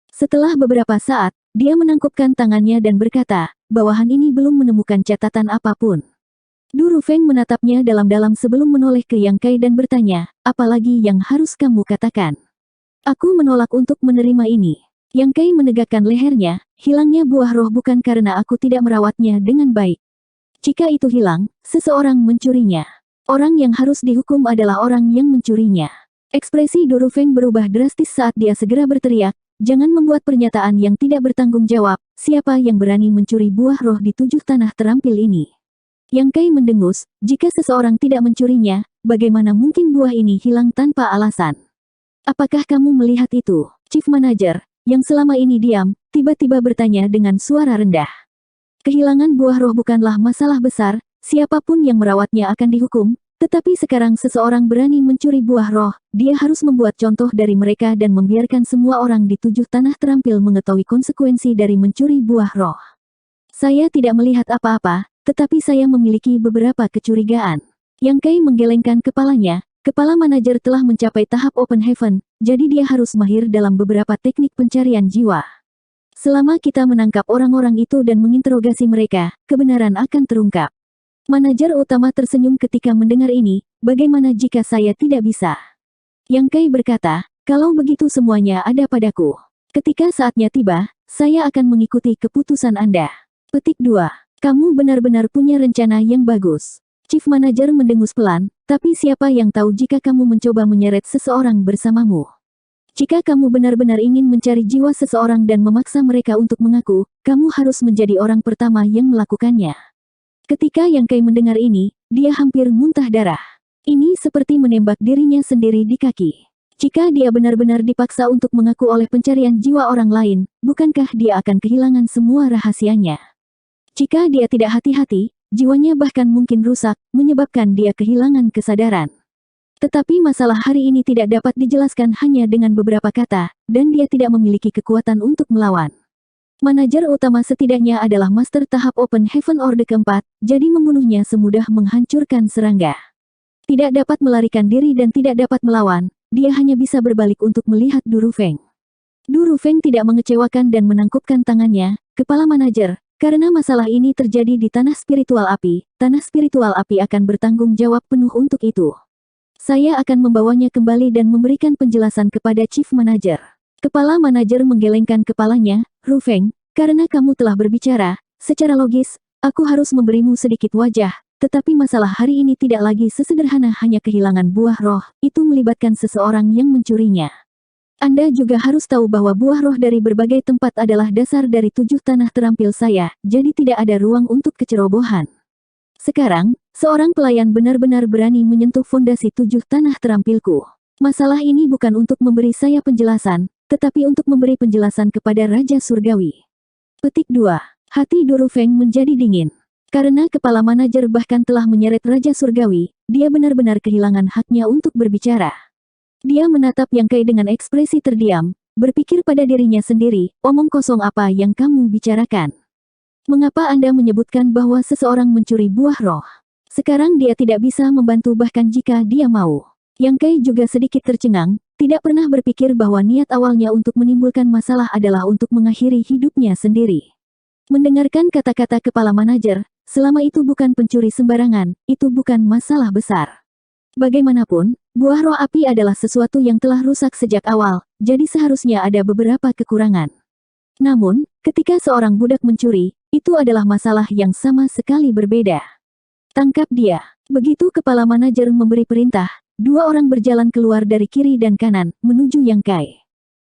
Setelah beberapa saat, dia menangkupkan tangannya dan berkata, bawahan ini belum menemukan catatan apapun. Durufeng menatapnya dalam-dalam sebelum menoleh ke Yang Kai dan bertanya, apalagi yang harus kamu katakan? Aku menolak untuk menerima ini. Yang Kai menegakkan lehernya, hilangnya buah roh bukan karena aku tidak merawatnya dengan baik. Jika itu hilang, seseorang mencurinya. Orang yang harus dihukum adalah orang yang mencurinya. Ekspresi Durufeng berubah drastis saat dia segera berteriak, jangan membuat pernyataan yang tidak bertanggung jawab, siapa yang berani mencuri buah roh di 7 tanah terampil ini? Yang Kai mendengus, jika seseorang tidak mencurinya, bagaimana mungkin buah ini hilang tanpa alasan? Apakah kamu melihat itu? Chief Manager, yang selama ini diam, tiba-tiba bertanya dengan suara rendah. Kehilangan buah roh bukanlah masalah besar, siapapun yang merawatnya akan dihukum, tetapi sekarang seseorang berani mencuri buah roh, dia harus membuat contoh dari mereka dan membiarkan semua orang di 7 tanah terampil mengetahui konsekuensi dari mencuri buah roh. Saya tidak melihat apa-apa, tetapi saya memiliki beberapa kecurigaan. Yang Kai menggelengkan kepalanya, kepala manajer telah mencapai tahap Open Heaven, jadi dia harus mahir dalam beberapa teknik pencarian jiwa. Selama kita menangkap orang-orang itu dan menginterogasi mereka, kebenaran akan terungkap. Manajer utama tersenyum ketika mendengar ini, bagaimana jika saya tidak bisa? Yang Kai berkata, kalau begitu semuanya ada padaku. Ketika saatnya tiba, saya akan mengikuti keputusan Anda. Petik 2. Kamu benar-benar punya rencana yang bagus. Chief Manager mendengus pelan, tapi siapa yang tahu jika kamu mencoba menyeret seseorang bersamamu? Jika kamu benar-benar ingin mencari jiwa seseorang dan memaksa mereka untuk mengaku, kamu harus menjadi orang pertama yang melakukannya. Ketika Yang Kai mendengar ini, dia hampir muntah darah. Ini seperti menembak dirinya sendiri di kaki. Jika dia benar-benar dipaksa untuk mengaku oleh pencarian jiwa orang lain, bukankah dia akan kehilangan semua rahasianya? Jika dia tidak hati-hati, jiwanya bahkan mungkin rusak, menyebabkan dia kehilangan kesadaran. Tetapi masalah hari ini tidak dapat dijelaskan hanya dengan beberapa kata, dan dia tidak memiliki kekuatan untuk melawan. Manajer utama setidaknya adalah master tahap Open Heaven Orde keempat, jadi membunuhnya semudah menghancurkan serangga. Tidak dapat melarikan diri dan tidak dapat melawan, dia hanya bisa berbalik untuk melihat Durufeng. Durufeng tidak mengecewakan dan menangkupkan tangannya, kepala manajer, karena masalah ini terjadi di tanah spiritual api akan bertanggung jawab penuh untuk itu. Saya akan membawanya kembali dan memberikan penjelasan kepada Chief Manager. Kepala manajer menggelengkan kepalanya, Rufeng, karena kamu telah berbicara, secara logis, aku harus memberimu sedikit wajah, tetapi masalah hari ini tidak lagi sesederhana hanya kehilangan buah roh, itu melibatkan seseorang yang mencurinya. Anda juga harus tahu bahwa buah roh dari berbagai tempat adalah dasar dari 7 tanah terampil saya, jadi tidak ada ruang untuk kecerobohan. Sekarang, seorang pelayan benar-benar berani menyentuh fondasi 7 tanah terampilku. Masalah ini bukan untuk memberi saya penjelasan, tetapi untuk memberi penjelasan kepada Raja Surgawi. Petik 2. Hati Durufeng menjadi dingin. Karena kepala manajer bahkan telah menyeret Raja Surgawi, dia benar-benar kehilangan haknya untuk berbicara. Dia menatap Yang Kai dengan ekspresi terdiam, berpikir pada dirinya sendiri, omong kosong apa yang kamu bicarakan? Mengapa Anda menyebutkan bahwa seseorang mencuri buah roh? Sekarang dia tidak bisa membantu bahkan jika dia mau. Yang Kai juga sedikit tercengang, tidak pernah berpikir bahwa niat awalnya untuk menimbulkan masalah adalah untuk mengakhiri hidupnya sendiri. Mendengarkan kata-kata kepala manajer, selama itu bukan pencuri sembarangan, itu bukan masalah besar. Bagaimanapun, buah roh api adalah sesuatu yang telah rusak sejak awal, jadi seharusnya ada beberapa kekurangan. Namun, ketika seorang budak mencuri, itu adalah masalah yang sama sekali berbeda. Tangkap dia. Begitu kepala manajer memberi perintah, dua orang berjalan keluar dari kiri dan kanan, menuju Yang Kai.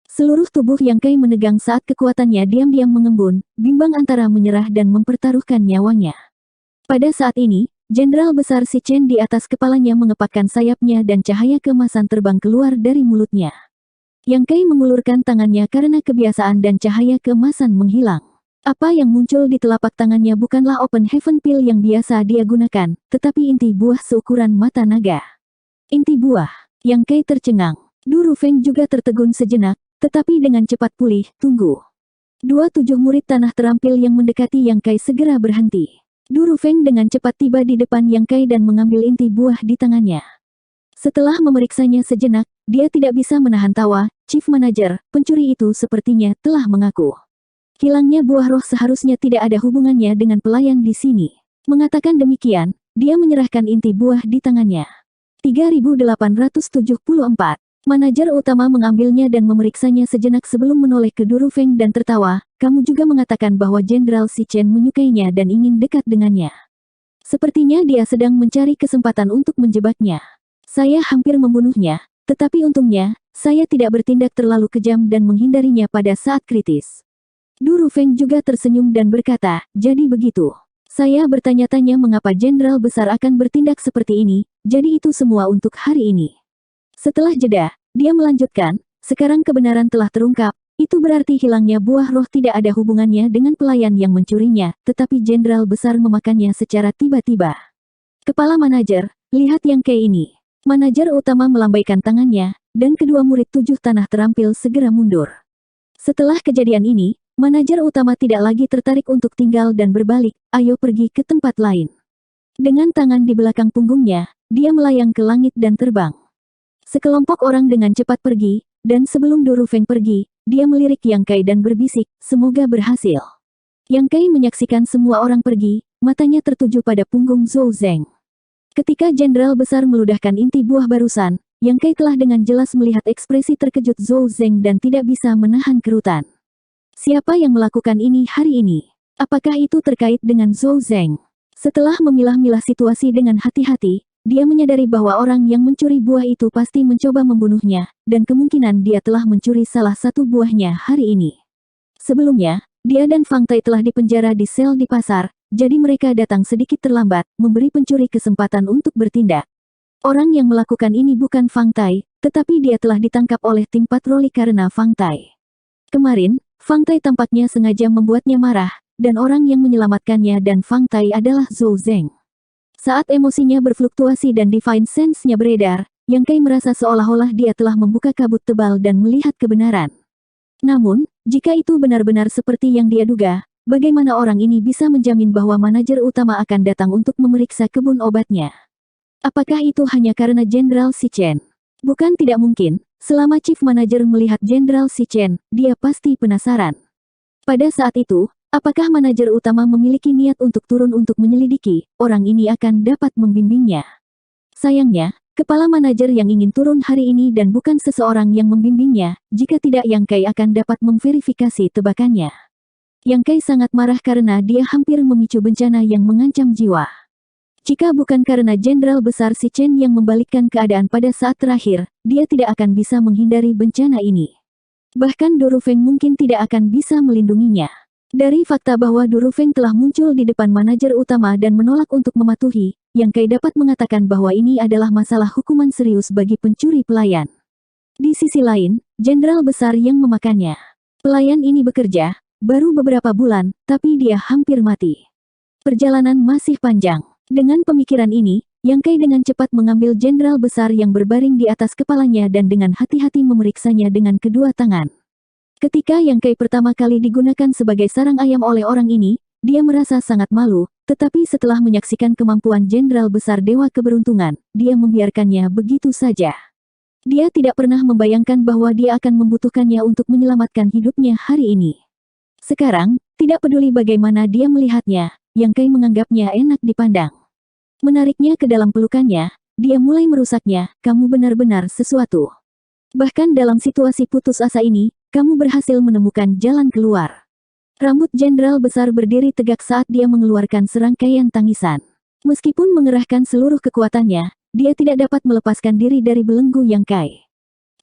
Seluruh tubuh Yang Kai menegang saat kekuatannya diam-diam mengembun, bimbang antara menyerah dan mempertaruhkan nyawanya. Pada saat ini, Jenderal Besar Si Chen di atas kepalanya mengepakkan sayapnya dan cahaya keemasan terbang keluar dari mulutnya. Yang Kai mengulurkan tangannya karena kebiasaan dan cahaya keemasan menghilang. Apa yang muncul di telapak tangannya bukanlah Open Heaven Pill yang biasa dia gunakan, tetapi inti buah seukuran mata naga. Inti buah. Yang Kai tercengang. Du Rufeng juga tertegun sejenak, tetapi dengan cepat pulih. Tunggu. 27 murid tanah terampil yang mendekati Yang Kai segera berhenti. Du Rufeng dengan cepat tiba di depan Yang Kai dan mengambil inti buah di tangannya. Setelah memeriksanya sejenak, dia tidak bisa menahan tawa. Chief Manager, pencuri itu sepertinya telah mengaku. Hilangnya buah roh seharusnya tidak ada hubungannya dengan pelayan di sini. Mengatakan demikian, dia menyerahkan inti buah di tangannya. 3874. Manajer utama mengambilnya dan memeriksanya sejenak sebelum menoleh ke Du Rufeng dan tertawa. Kamu juga mengatakan bahwa Jenderal Si Chen menyukainya dan ingin dekat dengannya. Sepertinya dia sedang mencari kesempatan untuk menjebaknya. Saya hampir membunuhnya, tetapi untungnya, saya tidak bertindak terlalu kejam dan menghindarinya pada saat kritis. Du Rufeng juga tersenyum dan berkata, jadi begitu. Saya bertanya-tanya mengapa Jenderal Besar akan bertindak seperti ini, jadi itu semua untuk hari ini. Setelah jeda, dia melanjutkan, sekarang kebenaran telah terungkap, itu berarti hilangnya buah roh tidak ada hubungannya dengan pelayan yang mencurinya, tetapi Jenderal Besar memakannya secara tiba-tiba. Kepala manajer, lihat Yang Kai ini. Manajer utama melambaikan tangannya, dan kedua murid 7 tanah terampil segera mundur. Setelah kejadian ini, manajer utama tidak lagi tertarik untuk tinggal dan berbalik, ayo pergi ke tempat lain. Dengan tangan di belakang punggungnya, dia melayang ke langit dan terbang. Sekelompok orang dengan cepat pergi, dan sebelum Du Rufeng pergi, dia melirik Yang Kai dan berbisik, semoga berhasil. Yang Kai menyaksikan semua orang pergi, matanya tertuju pada punggung Zhou Zeng. Ketika Jenderal Besar meludahkan inti buah barusan, Yang Kai telah dengan jelas melihat ekspresi terkejut Zhou Zeng dan tidak bisa menahan kerutan. Siapa yang melakukan ini hari ini? Apakah itu terkait dengan Zhou Zeng? Setelah memilah-milah situasi dengan hati-hati, dia menyadari bahwa orang yang mencuri buah itu pasti mencoba membunuhnya, dan kemungkinan dia telah mencuri salah satu buahnya hari ini. Sebelumnya, dia dan Fang Tai telah dipenjara di sel di pasar, jadi mereka datang sedikit terlambat, memberi pencuri kesempatan untuk bertindak. Orang yang melakukan ini bukan Fang Tai, tetapi dia telah ditangkap oleh tim patroli karena Fang Tai. Kemarin, Fang Tai tampaknya sengaja membuatnya marah, dan orang yang menyelamatkannya dan Fang Tai adalah Zhou Zeng. Saat emosinya berfluktuasi dan Divine Sense-nya beredar, Yang Kai merasa seolah-olah dia telah membuka kabut tebal dan melihat kebenaran. Namun, jika itu benar-benar seperti yang dia duga, bagaimana orang ini bisa menjamin bahwa manajer utama akan datang untuk memeriksa kebun obatnya? Apakah itu hanya karena Jenderal Si Chen? Bukan tidak mungkin, selama Chief Manager melihat Jenderal Si Chen, dia pasti penasaran. Pada saat itu, apakah manajer utama memiliki niat untuk turun untuk menyelidiki, orang ini akan dapat membimbingnya? Sayangnya, kepala manajer yang ingin turun hari ini dan bukan seseorang yang membimbingnya, jika tidak Yang Kai akan dapat memverifikasi tebakannya. Yang Kai sangat marah karena dia hampir memicu bencana yang mengancam jiwa. Jika bukan karena Jenderal Besar Si Chen yang membalikkan keadaan pada saat terakhir, dia tidak akan bisa menghindari bencana ini. Bahkan Du Rufeng mungkin tidak akan bisa melindunginya. Dari fakta bahwa Du Rufeng telah muncul di depan manajer utama dan menolak untuk mematuhi, Yang Kai dapat mengatakan bahwa ini adalah masalah hukuman serius bagi pencuri pelayan. Di sisi lain, Jenderal Besar yang memakannya. Pelayan ini bekerja, baru beberapa bulan, tapi dia hampir mati. Perjalanan masih panjang. Dengan pemikiran ini, Yang Kai dengan cepat mengambil Jenderal Besar yang berbaring di atas kepalanya dan dengan hati-hati memeriksanya dengan kedua tangan. Ketika Yang Kai pertama kali digunakan sebagai sarang ayam oleh orang ini, dia merasa sangat malu, tetapi setelah menyaksikan kemampuan Jenderal Besar Dewa Keberuntungan, dia membiarkannya begitu saja. Dia tidak pernah membayangkan bahwa dia akan membutuhkannya untuk menyelamatkan hidupnya hari ini. Sekarang, tidak peduli bagaimana dia melihatnya, Yang Kai menganggapnya enak dipandang. Menariknya ke dalam pelukannya, dia mulai merusaknya, kamu benar-benar sesuatu. Bahkan dalam situasi putus asa ini, kamu berhasil menemukan jalan keluar. Rambut Jenderal Besar berdiri tegak saat dia mengeluarkan serangkaian tangisan. Meskipun mengerahkan seluruh kekuatannya, dia tidak dapat melepaskan diri dari belenggu Yang Kai.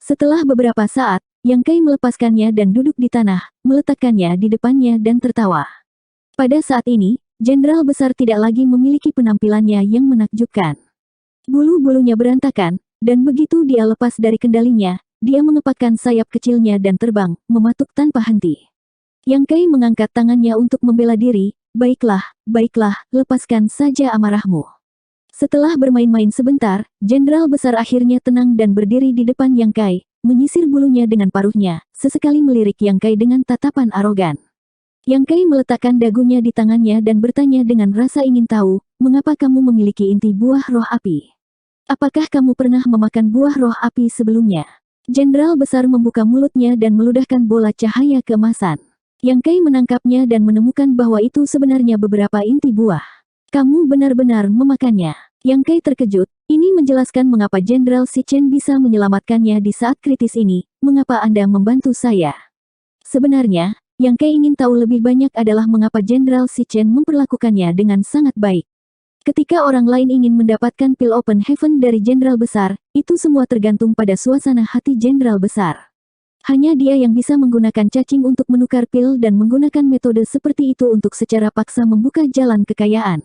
Setelah beberapa saat, Yang Kai melepaskannya dan duduk di tanah, meletakkannya di depannya dan tertawa. Pada saat ini, Jenderal Besar tidak lagi memiliki penampilannya yang menakjubkan. Bulu-bulunya berantakan, dan begitu dia lepas dari kendalinya, dia mengepakkan sayap kecilnya dan terbang, mematuk tanpa henti. Yang Kai mengangkat tangannya untuk membela diri, baiklah, lepaskan saja amarahmu. Setelah bermain-main sebentar, Jenderal Besar akhirnya tenang dan berdiri di depan Yang Kai, menyisir bulunya dengan paruhnya, sesekali melirik Yang Kai dengan tatapan arogan. Yang Kai meletakkan dagunya di tangannya dan bertanya dengan rasa ingin tahu, mengapa kamu memiliki inti buah roh api? Apakah kamu pernah memakan buah roh api sebelumnya? Jenderal Besar membuka mulutnya dan meludahkan bola cahaya keemasan. Yang Kai menangkapnya dan menemukan bahwa itu sebenarnya beberapa inti buah. Kamu benar-benar memakannya. Yang Kai terkejut, ini menjelaskan mengapa Jenderal Si Chen bisa menyelamatkannya di saat kritis ini, mengapa Anda membantu saya. Sebenarnya, Yang Kai ingin tahu lebih banyak adalah mengapa Jenderal Si Chen memperlakukannya dengan sangat baik. Ketika orang lain ingin mendapatkan pil Open Heaven dari Jenderal Besar, itu semua tergantung pada suasana hati Jenderal Besar. Hanya dia yang bisa menggunakan cacing untuk menukar pil dan menggunakan metode seperti itu untuk secara paksa membuka jalan kekayaan.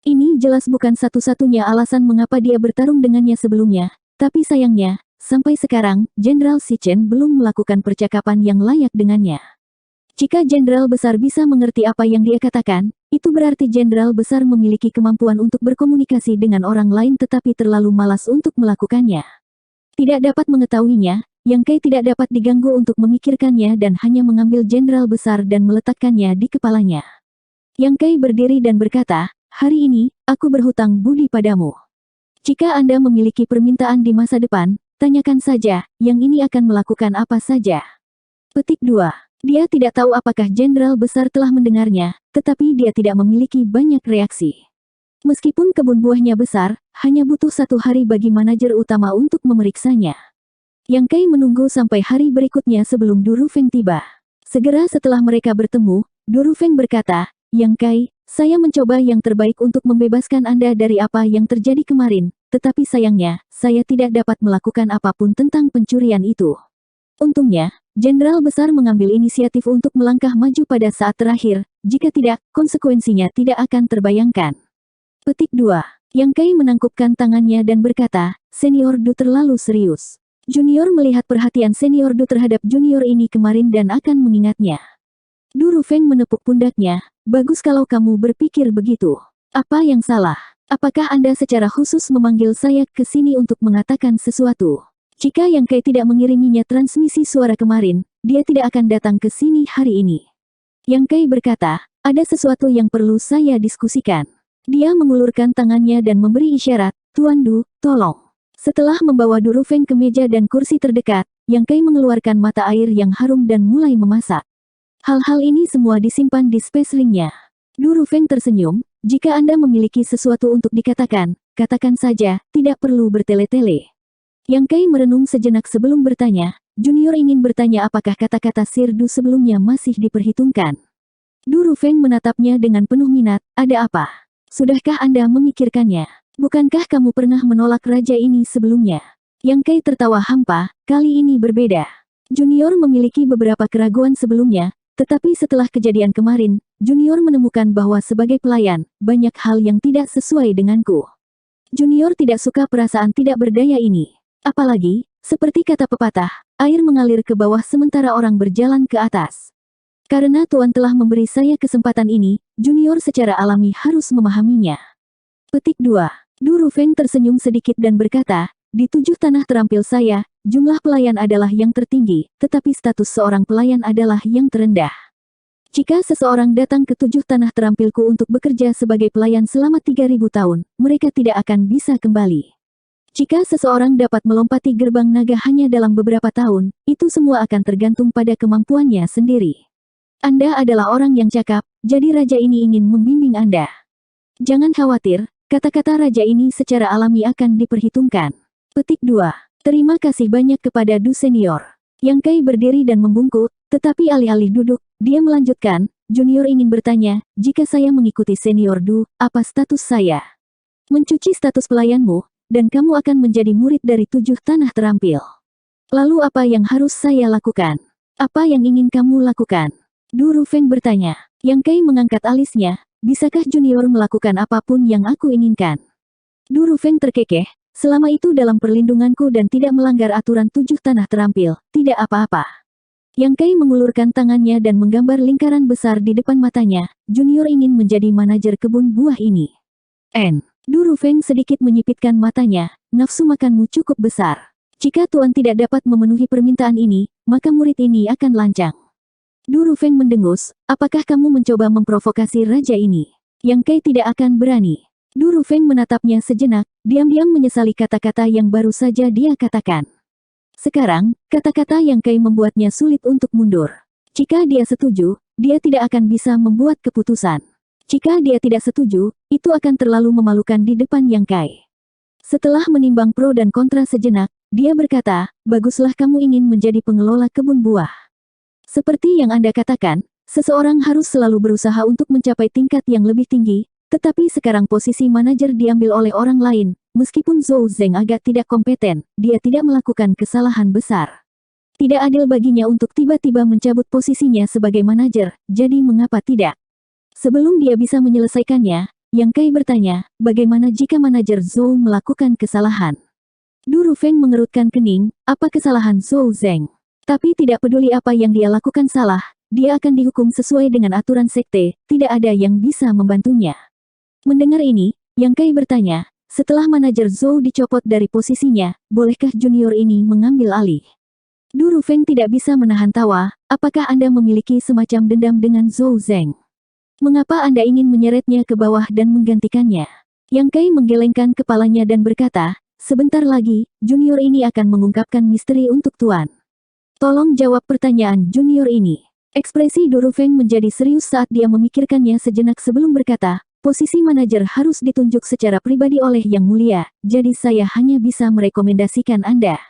Ini jelas bukan satu-satunya alasan mengapa dia bertarung dengannya sebelumnya, tapi sayangnya, sampai sekarang, Jenderal Si Chen belum melakukan percakapan yang layak dengannya. Jika Jenderal Besar bisa mengerti apa yang dia katakan, itu berarti Jenderal Besar memiliki kemampuan untuk berkomunikasi dengan orang lain tetapi terlalu malas untuk melakukannya. Tidak dapat mengetahuinya, Yang Kai tidak dapat diganggu untuk memikirkannya dan hanya mengambil Jenderal Besar dan meletakkannya di kepalanya. Yang Kai berdiri dan berkata, hari ini, aku berhutang budi padamu. Jika Anda memiliki permintaan di masa depan, tanyakan saja, yang ini akan melakukan apa saja. Petik 2. Dia tidak tahu apakah Jenderal Besar telah mendengarnya, tetapi dia tidak memiliki banyak reaksi. Meskipun kebun buahnya besar, hanya butuh 1 hari bagi manajer utama untuk memeriksanya. Yang Kai menunggu sampai hari berikutnya sebelum Du Rufeng tiba. Segera setelah mereka bertemu, Du Rufeng berkata, Yang Kai, saya mencoba yang terbaik untuk membebaskan Anda dari apa yang terjadi kemarin, tetapi sayangnya, saya tidak dapat melakukan apapun tentang pencurian itu. Untungnya, Jenderal Besar mengambil inisiatif untuk melangkah maju pada saat terakhir, jika tidak, konsekuensinya tidak akan terbayangkan. Petik 2. Yang Kai menangkupkan tangannya dan berkata, Senior Du terlalu serius. Junior melihat perhatian Senior Du terhadap Junior ini kemarin dan akan mengingatnya. Du Rufeng menepuk pundaknya, bagus kalau kamu berpikir begitu. Apa yang salah? Apakah Anda secara khusus memanggil saya ke sini untuk mengatakan sesuatu? Jika Yang Kai tidak mengiriminya transmisi suara kemarin, dia tidak akan datang ke sini hari ini. Yang Kai berkata, ada sesuatu yang perlu saya diskusikan. Dia mengulurkan tangannya dan memberi isyarat, Tuan Du, tolong. Setelah membawa Du Rufeng ke meja dan kursi terdekat, Yang Kai mengeluarkan mata air yang harum dan mulai memasak. Hal-hal ini semua disimpan di space ring-nya. Du Rufeng tersenyum, jika Anda memiliki sesuatu untuk dikatakan, katakan saja, tidak perlu bertele-tele. Yang Kai merenung sejenak sebelum bertanya, Junior ingin bertanya apakah kata-kata Sir Du sebelumnya masih diperhitungkan. Du Rufeng menatapnya dengan penuh minat, ada apa? Sudahkah Anda memikirkannya? Bukankah kamu pernah menolak raja ini sebelumnya? Yang Kai tertawa hampa, kali ini berbeda. Junior memiliki beberapa keraguan sebelumnya, tetapi setelah kejadian kemarin, Junior menemukan bahwa sebagai pelayan, banyak hal yang tidak sesuai denganku. Junior tidak suka perasaan tidak berdaya ini. Apalagi, seperti kata pepatah, air mengalir ke bawah sementara orang berjalan ke atas. Karena Tuan telah memberi saya kesempatan ini, Junior secara alami harus memahaminya. Petik 2. Du Rufeng tersenyum sedikit dan berkata, di 7 tanah terampil saya, jumlah pelayan adalah yang tertinggi, tetapi status seorang pelayan adalah yang terendah. Jika seseorang datang ke 7 tanah terampilku untuk bekerja sebagai pelayan selama 3000 tahun, mereka tidak akan bisa kembali. Jika seseorang dapat melompati gerbang naga hanya dalam beberapa tahun, itu semua akan tergantung pada kemampuannya sendiri. Anda adalah orang yang cakap, jadi raja ini ingin membimbing Anda. Jangan khawatir, kata-kata raja ini secara alami akan diperhitungkan. Petik 2. Terima kasih banyak kepada Du Senior. Yang Kai berdiri dan membungkuk, tetapi alih-alih duduk, dia melanjutkan, Junior ingin bertanya, jika saya mengikuti Senior Du, apa status saya? Mencuci status pelayanmu, dan kamu akan menjadi murid dari 7 tanah terampil. Lalu apa yang harus saya lakukan? Apa yang ingin kamu lakukan? Du Rufeng bertanya. Yang Kai mengangkat alisnya, bisakah junior melakukan apapun yang aku inginkan? Du Rufeng terkekeh, selama itu dalam perlindunganku dan tidak melanggar aturan 7 tanah terampil, tidak apa-apa. Yang Kai mengulurkan tangannya dan menggambar lingkaran besar di depan matanya, junior ingin menjadi manajer kebun buah ini. Du Rufeng sedikit menyipitkan matanya, nafsu makanmu cukup besar. Jika Tuan tidak dapat memenuhi permintaan ini, maka murid ini akan lancang. Du Rufeng mendengus, apakah kamu mencoba memprovokasi raja ini? Yang Kai tidak akan berani. Du Rufeng menatapnya sejenak, diam-diam menyesali kata-kata yang baru saja dia katakan. Sekarang, kata-kata Yang Kai membuatnya sulit untuk mundur. Jika dia setuju, dia tidak akan bisa membuat keputusan. Jika dia tidak setuju, itu akan terlalu memalukan di depan Yang Kai. Setelah menimbang pro dan kontra sejenak, dia berkata, baguslah kamu ingin menjadi pengelola kebun buah. Seperti yang Anda katakan, seseorang harus selalu berusaha untuk mencapai tingkat yang lebih tinggi, tetapi sekarang posisi manajer diambil oleh orang lain. Meskipun Zhou Zeng agak tidak kompeten, dia tidak melakukan kesalahan besar. Tidak adil baginya untuk tiba-tiba mencabut posisinya sebagai manajer, jadi mengapa tidak? Sebelum dia bisa menyelesaikannya, Yang Kai bertanya, bagaimana jika manajer Zhou melakukan kesalahan? Du Rufeng mengerutkan kening, apa kesalahan Zhou Zeng? Tapi tidak peduli apa yang dia lakukan salah, dia akan dihukum sesuai dengan aturan sekte, tidak ada yang bisa membantunya. Mendengar ini, Yang Kai bertanya, setelah manajer Zhou dicopot dari posisinya, bolehkah junior ini mengambil alih? Du Rufeng tidak bisa menahan tawa, apakah Anda memiliki semacam dendam dengan Zhou Zeng? Mengapa Anda ingin menyeretnya ke bawah dan menggantikannya? Yang Kai menggelengkan kepalanya dan berkata, sebentar lagi, junior ini akan mengungkapkan misteri untuk Tuan. Tolong jawab pertanyaan junior ini. Ekspresi Du Rufeng menjadi serius saat dia memikirkannya sejenak sebelum berkata, posisi manajer harus ditunjuk secara pribadi oleh Yang Mulia, jadi saya hanya bisa merekomendasikan Anda.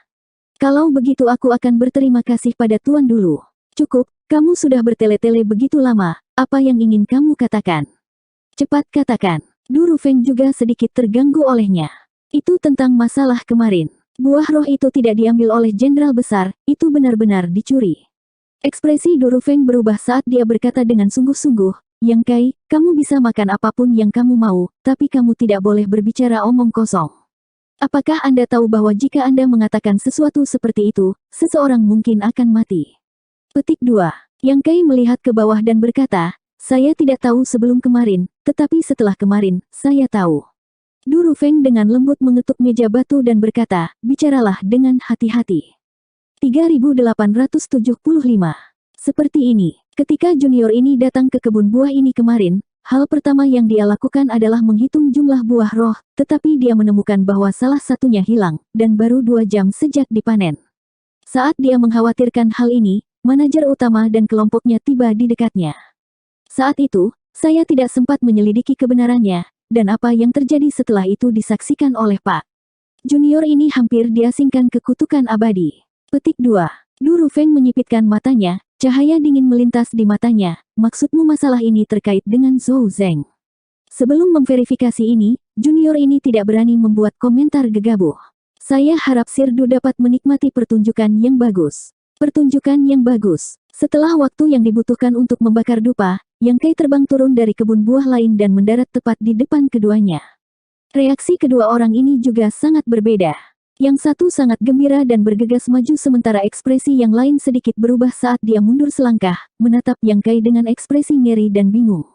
Kalau begitu aku akan berterima kasih pada Tuan dulu. Cukup, kamu sudah bertele-tele begitu lama, apa yang ingin kamu katakan? Cepat katakan. Du Rufeng juga sedikit terganggu olehnya. Itu tentang masalah kemarin. Buah roh itu tidak diambil oleh jenderal besar, itu benar-benar dicuri. Ekspresi Du Rufeng berubah saat dia berkata dengan sungguh-sungguh, Yang Kai, kamu bisa makan apapun yang kamu mau, tapi kamu tidak boleh berbicara omong kosong. Apakah Anda tahu bahwa jika Anda mengatakan sesuatu seperti itu, seseorang mungkin akan mati? Petik 2. Yang Kai melihat ke bawah dan berkata, saya tidak tahu sebelum kemarin, tetapi setelah kemarin, saya tahu. Du Rufeng dengan lembut mengetuk meja batu dan berkata, bicaralah dengan hati-hati. 3875. Seperti ini, ketika junior ini datang ke kebun buah ini kemarin, hal pertama yang dia lakukan adalah menghitung jumlah buah roh, tetapi dia menemukan bahwa salah satunya hilang, dan baru 2 jam sejak dipanen. Saat dia mengkhawatirkan hal ini, manajer utama dan kelompoknya tiba di dekatnya. Saat itu, saya tidak sempat menyelidiki kebenarannya, dan apa yang terjadi setelah itu disaksikan oleh Pak Junior ini hampir diasingkan ke kutukan abadi. Petik 2. Du Rufeng menyipitkan matanya, cahaya dingin melintas di matanya, maksudmu masalah ini terkait dengan Zhou Zeng. Sebelum memverifikasi ini, junior ini tidak berani membuat komentar gegabah. Saya harap Sirdu dapat menikmati pertunjukan yang bagus. Pertunjukan yang bagus. Setelah waktu yang dibutuhkan untuk membakar dupa, Yang Kai terbang turun dari kebun buah lain dan mendarat tepat di depan keduanya. Reaksi kedua orang ini juga sangat berbeda. Yang satu sangat gembira dan bergegas maju sementara ekspresi yang lain sedikit berubah saat dia mundur selangkah, menatap Yang Kai dengan ekspresi ngeri dan bingung.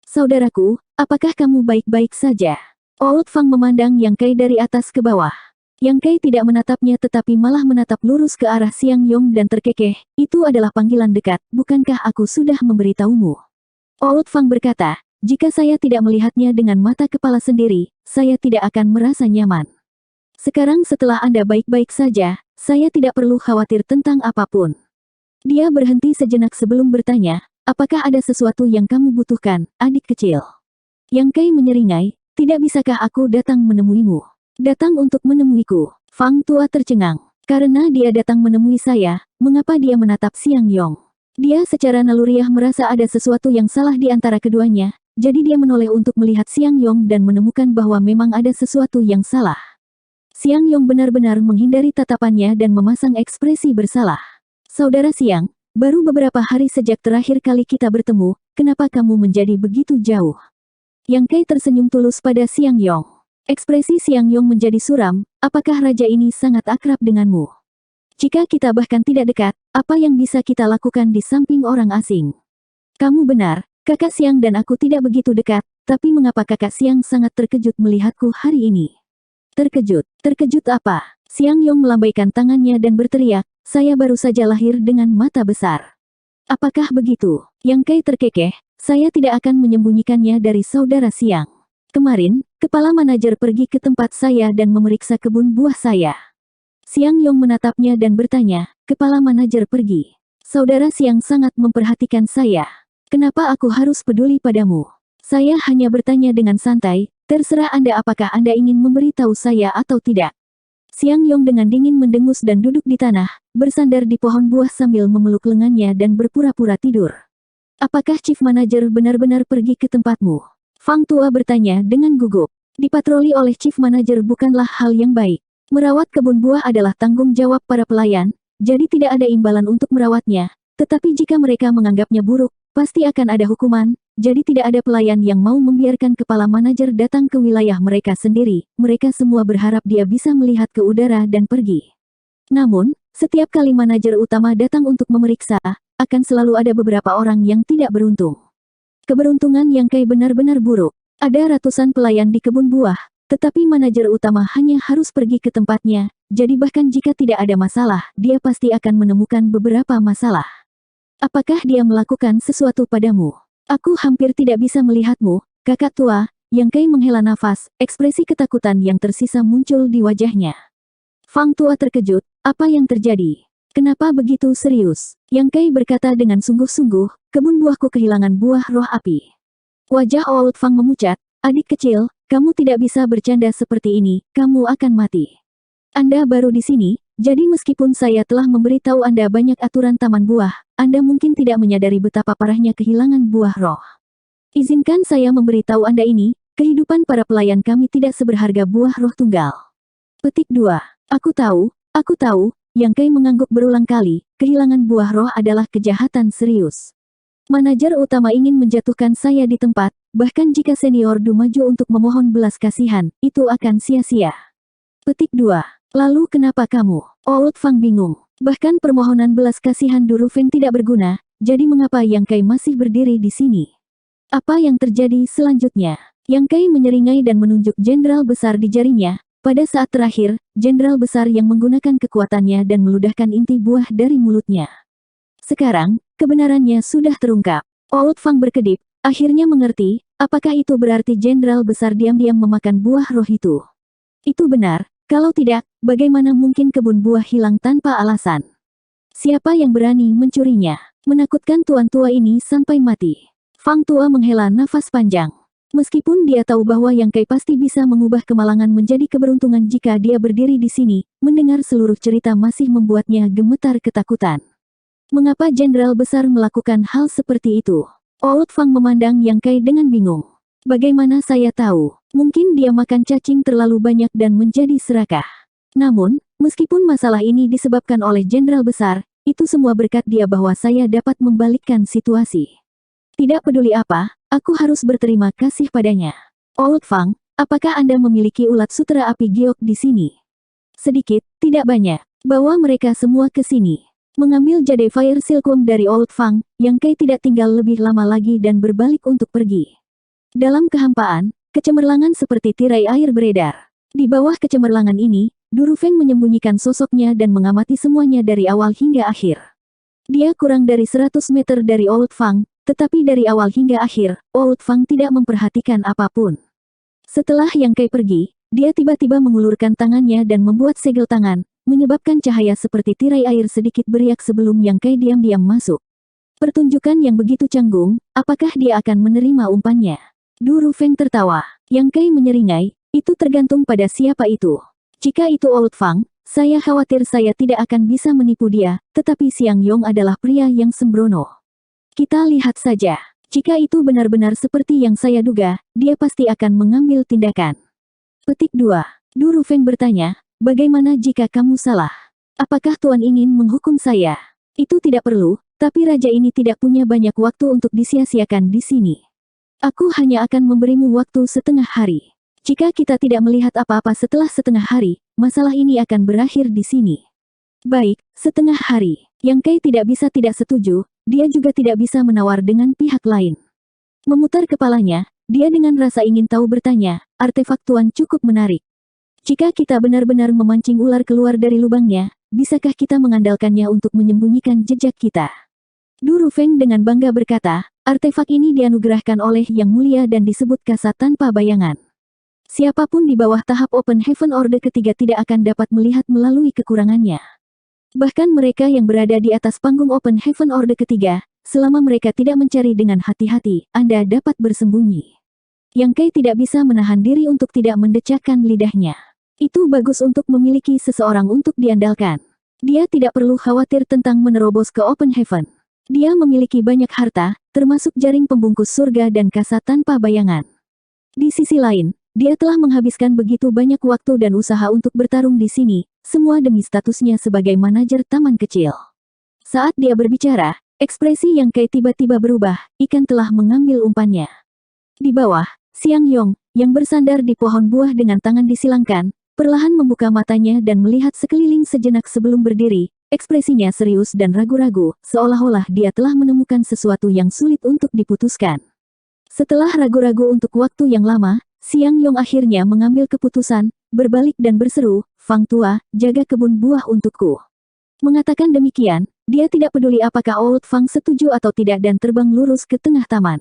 Saudaraku, apakah kamu baik-baik saja? Old Fang memandang Yang Kai dari atas ke bawah. Yang Kai tidak menatapnya tetapi malah menatap lurus ke arah Xiang Yong dan terkekeh, itu adalah panggilan dekat, bukankah aku sudah memberitahumu? Old Fang berkata, jika saya tidak melihatnya dengan mata kepala sendiri, saya tidak akan merasa nyaman. Sekarang setelah Anda baik-baik saja, saya tidak perlu khawatir tentang apapun. Dia berhenti sejenak sebelum bertanya, apakah ada sesuatu yang kamu butuhkan, adik kecil? Yang Kai menyeringai, tidak bisakah aku datang menemuimu? Datang untuk menemuiku. Fang tua tercengang. Karena dia datang menemui saya, mengapa dia menatap Xiang Yong? Dia secara naluriah merasa ada sesuatu yang salah di antara keduanya, jadi dia menoleh untuk melihat Xiang Yong dan menemukan bahwa memang ada sesuatu yang salah. Siang Yong benar-benar menghindari tatapannya dan memasang ekspresi bersalah. Saudara Siang, baru beberapa hari sejak terakhir kali kita bertemu, kenapa kamu menjadi begitu jauh? Yang Kai tersenyum tulus pada Siang Yong. Ekspresi Siang Yong menjadi suram, apakah raja ini sangat akrab denganmu? Jika kita bahkan tidak dekat, apa yang bisa kita lakukan di samping orang asing? Kamu benar, kakak Siang dan aku tidak begitu dekat, tapi mengapa kakak Siang sangat terkejut melihatku hari ini? Terkejut? Terkejut apa? Siang Yong melambaikan tangannya dan berteriak, saya baru saja lahir dengan mata besar. Apakah begitu? Yang Kai terkekeh, saya tidak akan menyembunyikannya dari saudara Siang. Kemarin, kepala manajer pergi ke tempat saya dan memeriksa kebun buah saya. Siang Yong menatapnya dan bertanya, kepala manajer pergi. Saudara Siang sangat memperhatikan saya. Kenapa aku harus peduli padamu? Saya hanya bertanya dengan santai, terserah Anda apakah Anda ingin memberitahu saya atau tidak. Siang Yong dengan dingin mendengus dan duduk di tanah, bersandar di pohon buah sambil memeluk lengannya dan berpura-pura tidur. Apakah Chief Manager benar-benar pergi ke tempatmu? Fang Tua bertanya dengan gugup. Dipatroli oleh Chief Manager bukanlah hal yang baik. Merawat kebun buah adalah tanggung jawab para pelayan, jadi tidak ada imbalan untuk merawatnya. Tetapi jika mereka menganggapnya buruk, pasti akan ada hukuman. Jadi tidak ada pelayan yang mau membiarkan kepala manajer datang ke wilayah mereka sendiri. Mereka semua berharap dia bisa melihat ke udara dan pergi. Namun, setiap kali manajer utama datang untuk memeriksa, akan selalu ada beberapa orang yang tidak beruntung. Keberuntungan Yang Kai benar-benar buruk. Ada ratusan pelayan di kebun buah, tetapi manajer utama hanya harus pergi ke tempatnya. Jadi bahkan jika tidak ada masalah, dia pasti akan menemukan beberapa masalah. Apakah dia melakukan sesuatu padamu? Aku hampir tidak bisa melihatmu, kakak tua. Yang Kai menghela nafas, ekspresi ketakutan yang tersisa muncul di wajahnya. Fang Tua terkejut, apa yang terjadi? Kenapa begitu serius? Yang Kai berkata dengan sungguh-sungguh, kebun buahku kehilangan buah roh api. Wajah Old Fang memucat, adik kecil, kamu tidak bisa bercanda seperti ini, kamu akan mati. Anda baru di sini, jadi meskipun saya telah memberitahu Anda banyak aturan taman buah, Anda mungkin tidak menyadari betapa parahnya kehilangan buah roh. Izinkan saya memberitahu Anda ini, kehidupan para pelayan kami tidak seberharga buah roh tunggal. Petik 2. Aku tahu, Yang Kai mengangguk berulang kali, kehilangan buah roh adalah kejahatan serius. Manajer utama ingin menjatuhkan saya di tempat, bahkan jika senior Du maju untuk memohon belas kasihan, itu akan sia-sia. Petik 2. Lalu kenapa kamu? Old Fang bingung. Bahkan permohonan belas kasihan Du Rufeng tidak berguna, jadi mengapa Yang Kai masih berdiri di sini? Apa yang terjadi selanjutnya? Yang Kai menyeringai dan menunjuk jenderal besar di jarinya. Pada saat terakhir, jenderal besar yang menggunakan kekuatannya dan meludahkan inti buah dari mulutnya. Sekarang, kebenarannya sudah terungkap. Old Fang berkedip, akhirnya mengerti, apakah itu berarti jenderal besar diam-diam memakan buah roh itu? Itu benar. Kalau tidak, bagaimana mungkin kebun buah hilang tanpa alasan? Siapa yang berani mencurinya? Menakutkan tuan tua ini sampai mati. Fang Tua menghela nafas panjang. Meskipun dia tahu bahwa Yang Kai pasti bisa mengubah kemalangan menjadi keberuntungan jika dia berdiri di sini, mendengar seluruh cerita masih membuatnya gemetar ketakutan. Mengapa jenderal besar melakukan hal seperti itu? Old Fang memandang Yang Kai dengan bingung. Bagaimana saya tahu? Mungkin dia makan cacing terlalu banyak dan menjadi serakah. Namun, meskipun masalah ini disebabkan oleh jenderal besar, itu semua berkat dia bahwa saya dapat membalikkan situasi. Tidak peduli apa, aku harus berterima kasih padanya. Old Fang, apakah Anda memiliki ulat sutra api giok di sini? Sedikit, tidak banyak. Bawa mereka semua ke sini. Mengambil jade Fire Silkworm dari Old Fang, Yang Kai tidak tinggal lebih lama lagi dan berbalik untuk pergi. Dalam kehampaan, kecemerlangan seperti tirai air beredar. Di bawah kecemerlangan ini, Du Rufeng menyembunyikan sosoknya dan mengamati semuanya dari awal hingga akhir. Dia kurang dari 100 meter dari Old Fang, tetapi dari awal hingga akhir, Old Fang tidak memperhatikan apapun. Setelah Yang Kai pergi, dia tiba-tiba mengulurkan tangannya dan membuat segel tangan, menyebabkan cahaya seperti tirai air sedikit beriak sebelum Yang Kai diam-diam masuk. Pertunjukan yang begitu canggung, apakah dia akan menerima umpannya? Du Rufeng tertawa. Yang Kai menyeringai, itu tergantung pada siapa itu. Jika itu Old Fang, saya khawatir saya tidak akan bisa menipu dia, tetapi Siang Yong adalah pria yang sembrono. Kita lihat saja. Jika itu benar-benar seperti yang saya duga, dia pasti akan mengambil tindakan. Petik 2. Du Rufeng bertanya, Bagaimana jika kamu salah? Apakah Tuan ingin menghukum saya? Itu tidak perlu, tapi raja ini tidak punya banyak waktu untuk disia-siakan di sini. Aku hanya akan memberimu waktu setengah hari. Jika kita tidak melihat apa-apa setelah setengah hari, masalah ini akan berakhir di sini. Baik, setengah hari. Yang Kei tidak bisa tidak setuju, dia juga tidak bisa menawar dengan pihak lain. Memutar kepalanya, dia dengan rasa ingin tahu bertanya, artefak Tuan cukup menarik. Jika kita benar-benar memancing ular keluar dari lubangnya, bisakah kita mengandalkannya untuk menyembunyikan jejak kita? Du Rufeng dengan bangga berkata, artefak ini dianugerahkan oleh Yang Mulia dan disebut kasat tanpa bayangan. Siapapun di bawah tahap Open Heaven Orde ketiga tidak akan dapat melihat melalui kekurangannya. Bahkan mereka yang berada di atas panggung Open Heaven Orde ketiga, selama mereka tidak mencari dengan hati-hati, Anda dapat bersembunyi. Yang Kei tidak bisa menahan diri untuk tidak mendecakkan lidahnya. Itu bagus untuk memiliki seseorang untuk diandalkan. Dia tidak perlu khawatir tentang menerobos ke Open Heaven. Dia memiliki banyak harta, termasuk jaring pembungkus surga dan kasat tanpa bayangan. Di sisi lain, dia telah menghabiskan begitu banyak waktu dan usaha untuk bertarung di sini, semua demi statusnya sebagai manajer taman kecil. Saat dia berbicara, ekspresi Yang Kei tiba-tiba berubah, ikan telah mengambil umpannya. Di bawah, Xiang Yong, yang bersandar di pohon buah dengan tangan disilangkan, perlahan membuka matanya dan melihat sekeliling sejenak sebelum berdiri, ekspresinya serius dan ragu-ragu, seolah-olah dia telah menemukan sesuatu yang sulit untuk diputuskan. Setelah ragu-ragu untuk waktu yang lama, Xiang Yong akhirnya mengambil keputusan, berbalik dan berseru, Fang Tua, jaga kebun buah untukku. Mengatakan demikian, dia tidak peduli apakah Old Fang setuju atau tidak dan terbang lurus ke tengah taman.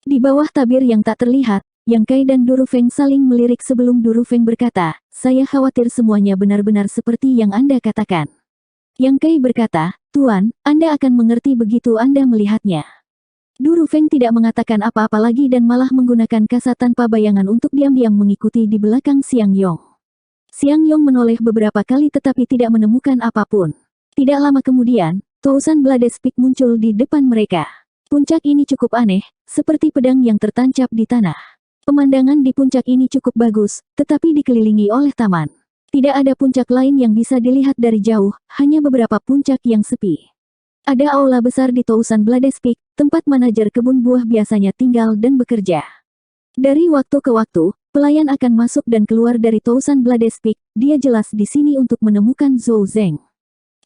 Di bawah tabir yang tak terlihat, Yang Kei dan Du Rufeng saling melirik sebelum Du Rufeng berkata, saya khawatir semuanya benar-benar seperti yang Anda katakan. Yang Kei berkata, Tuan, Anda akan mengerti begitu Anda melihatnya. Du Rufeng tidak mengatakan apa-apa lagi dan malah menggunakan kasat tanpa bayangan untuk diam-diam mengikuti di belakang Xiang Yong. Xiang Yong menoleh beberapa kali tetapi tidak menemukan apapun. Tidak lama kemudian, Tousan Blades Peak muncul di depan mereka. Puncak ini cukup aneh, seperti pedang yang tertancap di tanah. Pemandangan di puncak ini cukup bagus, tetapi dikelilingi oleh taman. Tidak ada puncak lain yang bisa dilihat dari jauh, hanya beberapa puncak yang sepi. Ada aula besar di Tousan Blades Peak, tempat manajer kebun buah biasanya tinggal dan bekerja. Dari waktu ke waktu, pelayan akan masuk dan keluar dari Tousan Blades Peak, dia jelas di sini untuk menemukan Zhou Zeng.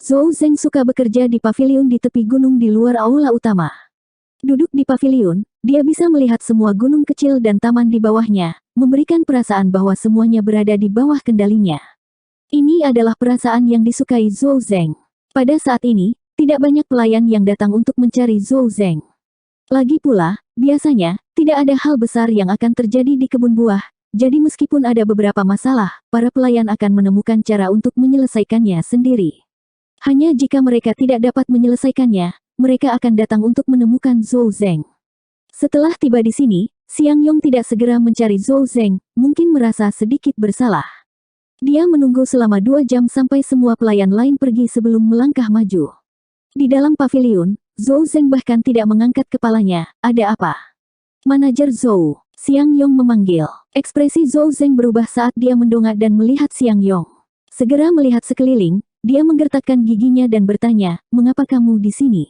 Zhou Zeng suka bekerja di paviliun di tepi gunung di luar aula utama. Duduk di paviliun, dia bisa melihat semua gunung kecil dan taman di bawahnya, memberikan perasaan bahwa semuanya berada di bawah kendalinya. Ini adalah perasaan yang disukai Zhou Zeng. Pada saat ini, tidak banyak pelayan yang datang untuk mencari Zhou Zeng. Lagi pula, biasanya, tidak ada hal besar yang akan terjadi di kebun buah, jadi meskipun ada beberapa masalah, para pelayan akan menemukan cara untuk menyelesaikannya sendiri. Hanya jika mereka tidak dapat menyelesaikannya, mereka akan datang untuk menemukan Zhou Zeng. Setelah tiba di sini, Xiang Yong tidak segera mencari Zhou Zeng, mungkin merasa sedikit bersalah. Dia menunggu selama 2 jam sampai semua pelayan lain pergi sebelum melangkah maju. Di dalam paviliun, Zhou Zeng bahkan tidak mengangkat kepalanya, ada apa? Manajer Zhou, Xiang Yong memanggil. Ekspresi Zhou Zeng berubah saat dia mendongak dan melihat Xiang Yong. Segera melihat sekeliling, dia menggertakkan giginya dan bertanya, mengapa kamu di sini?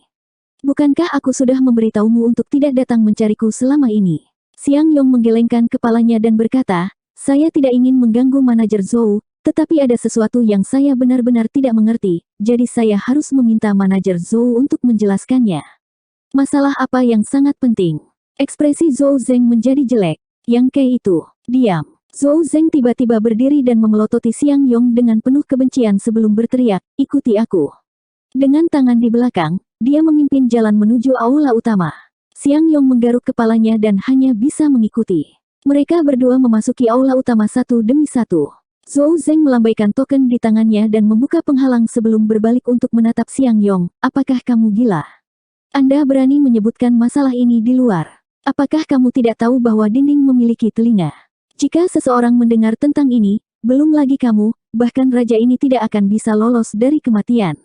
Bukankah aku sudah memberitahumu untuk tidak datang mencariku selama ini? Xiang Yong menggelengkan kepalanya dan berkata, saya tidak ingin mengganggu manajer Zhou, tetapi ada sesuatu yang saya benar-benar tidak mengerti, jadi saya harus meminta manajer Zhou untuk menjelaskannya. Masalah apa yang sangat penting? Ekspresi Zhou Zeng menjadi jelek. Yang Kei itu, diam. Zhou Zeng tiba-tiba berdiri dan memelototi Xiang Yong dengan penuh kebencian sebelum berteriak, ikuti aku. Dengan tangan di belakang, dia memimpin jalan menuju aula utama. Xiang Yong menggaruk kepalanya dan hanya bisa mengikuti. Mereka berdua memasuki aula utama satu demi satu. Zhou Zeng melambaikan token di tangannya dan membuka penghalang sebelum berbalik untuk menatap Xiang Yong. Apakah kamu gila? Anda berani menyebutkan masalah ini di luar? Apakah kamu tidak tahu bahwa dinding memiliki telinga? Jika seseorang mendengar tentang ini, belum lagi kamu, bahkan raja ini tidak akan bisa lolos dari kematian.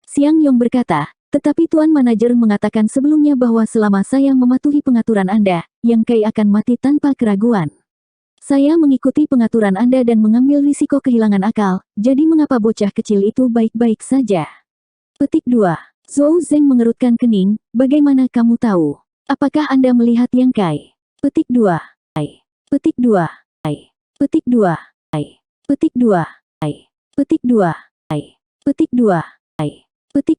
Xiang Yong berkata, tetapi Tuan Manajer mengatakan sebelumnya bahwa selama saya mematuhi pengaturan Anda, Yang Kei akan mati tanpa keraguan. Saya mengikuti pengaturan Anda dan mengambil risiko kehilangan akal, jadi mengapa bocah kecil itu baik-baik saja? Petik 2. Zhou Zeng mengerutkan kening, bagaimana kamu tahu? Apakah Anda melihat Yang Kai? Petik 2. Petik 2. Petik 2. Petik 2. Petik 2. Petik 2. Petik